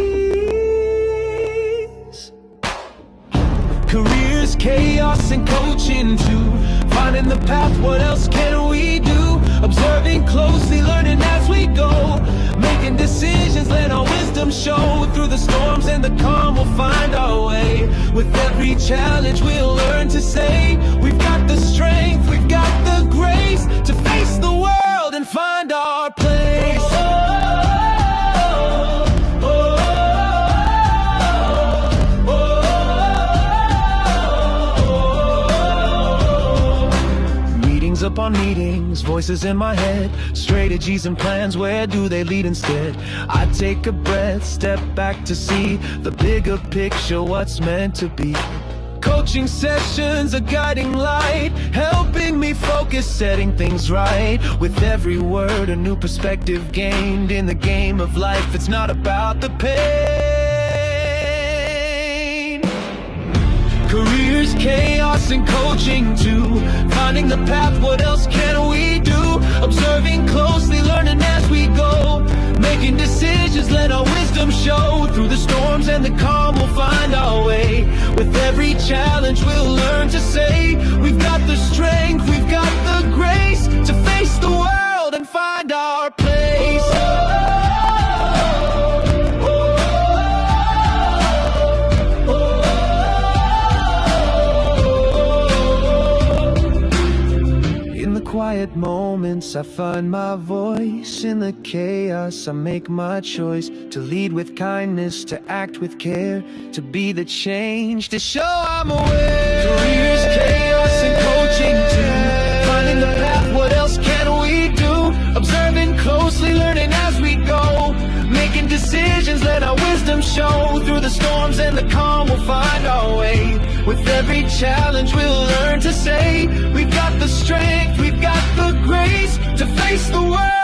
Careers, chaos, and coaching too. Finding the path, what else can we do? Observing closely, learning as we go. Making decisions, let our wisdom show. Through the storms and the calm, we'll find our way. With every challenge, we'll learn to say, we've got the strength, we've got the grace to face the world and find our place. Upon meetings, voices in my head, strategies and plans, where do they lead instead? I take a breath, step back to see the bigger picture, what's meant to be. Coaching sessions, a guiding light, helping me focus, setting things right. With every word, a new perspective gained. In the game of life, it's not about the pain. Careers, chaos, and coaching too. Finding the path, what else can we do? Observing closely, learning as we go. Making decisions, let our wisdom show. Through the storms and the calm, we'll find our way. With every challenge, we'll learn to say, we've got the strength, we've got the grace to face the world and find our place. Quiet moments, I find my voice. In the chaos, I make my choice to lead with kindness, to act with care, to be the change, to show I'm aware. Careers, chaos, and coaching too. Finding the path, what else can we do? Observing closely, learning as we go. Making decisions, let our wisdom show. Through the storms and the calm, we'll find our way. With every challenge, we'll learn to say, we've got the strength, we've got the grace to face the world.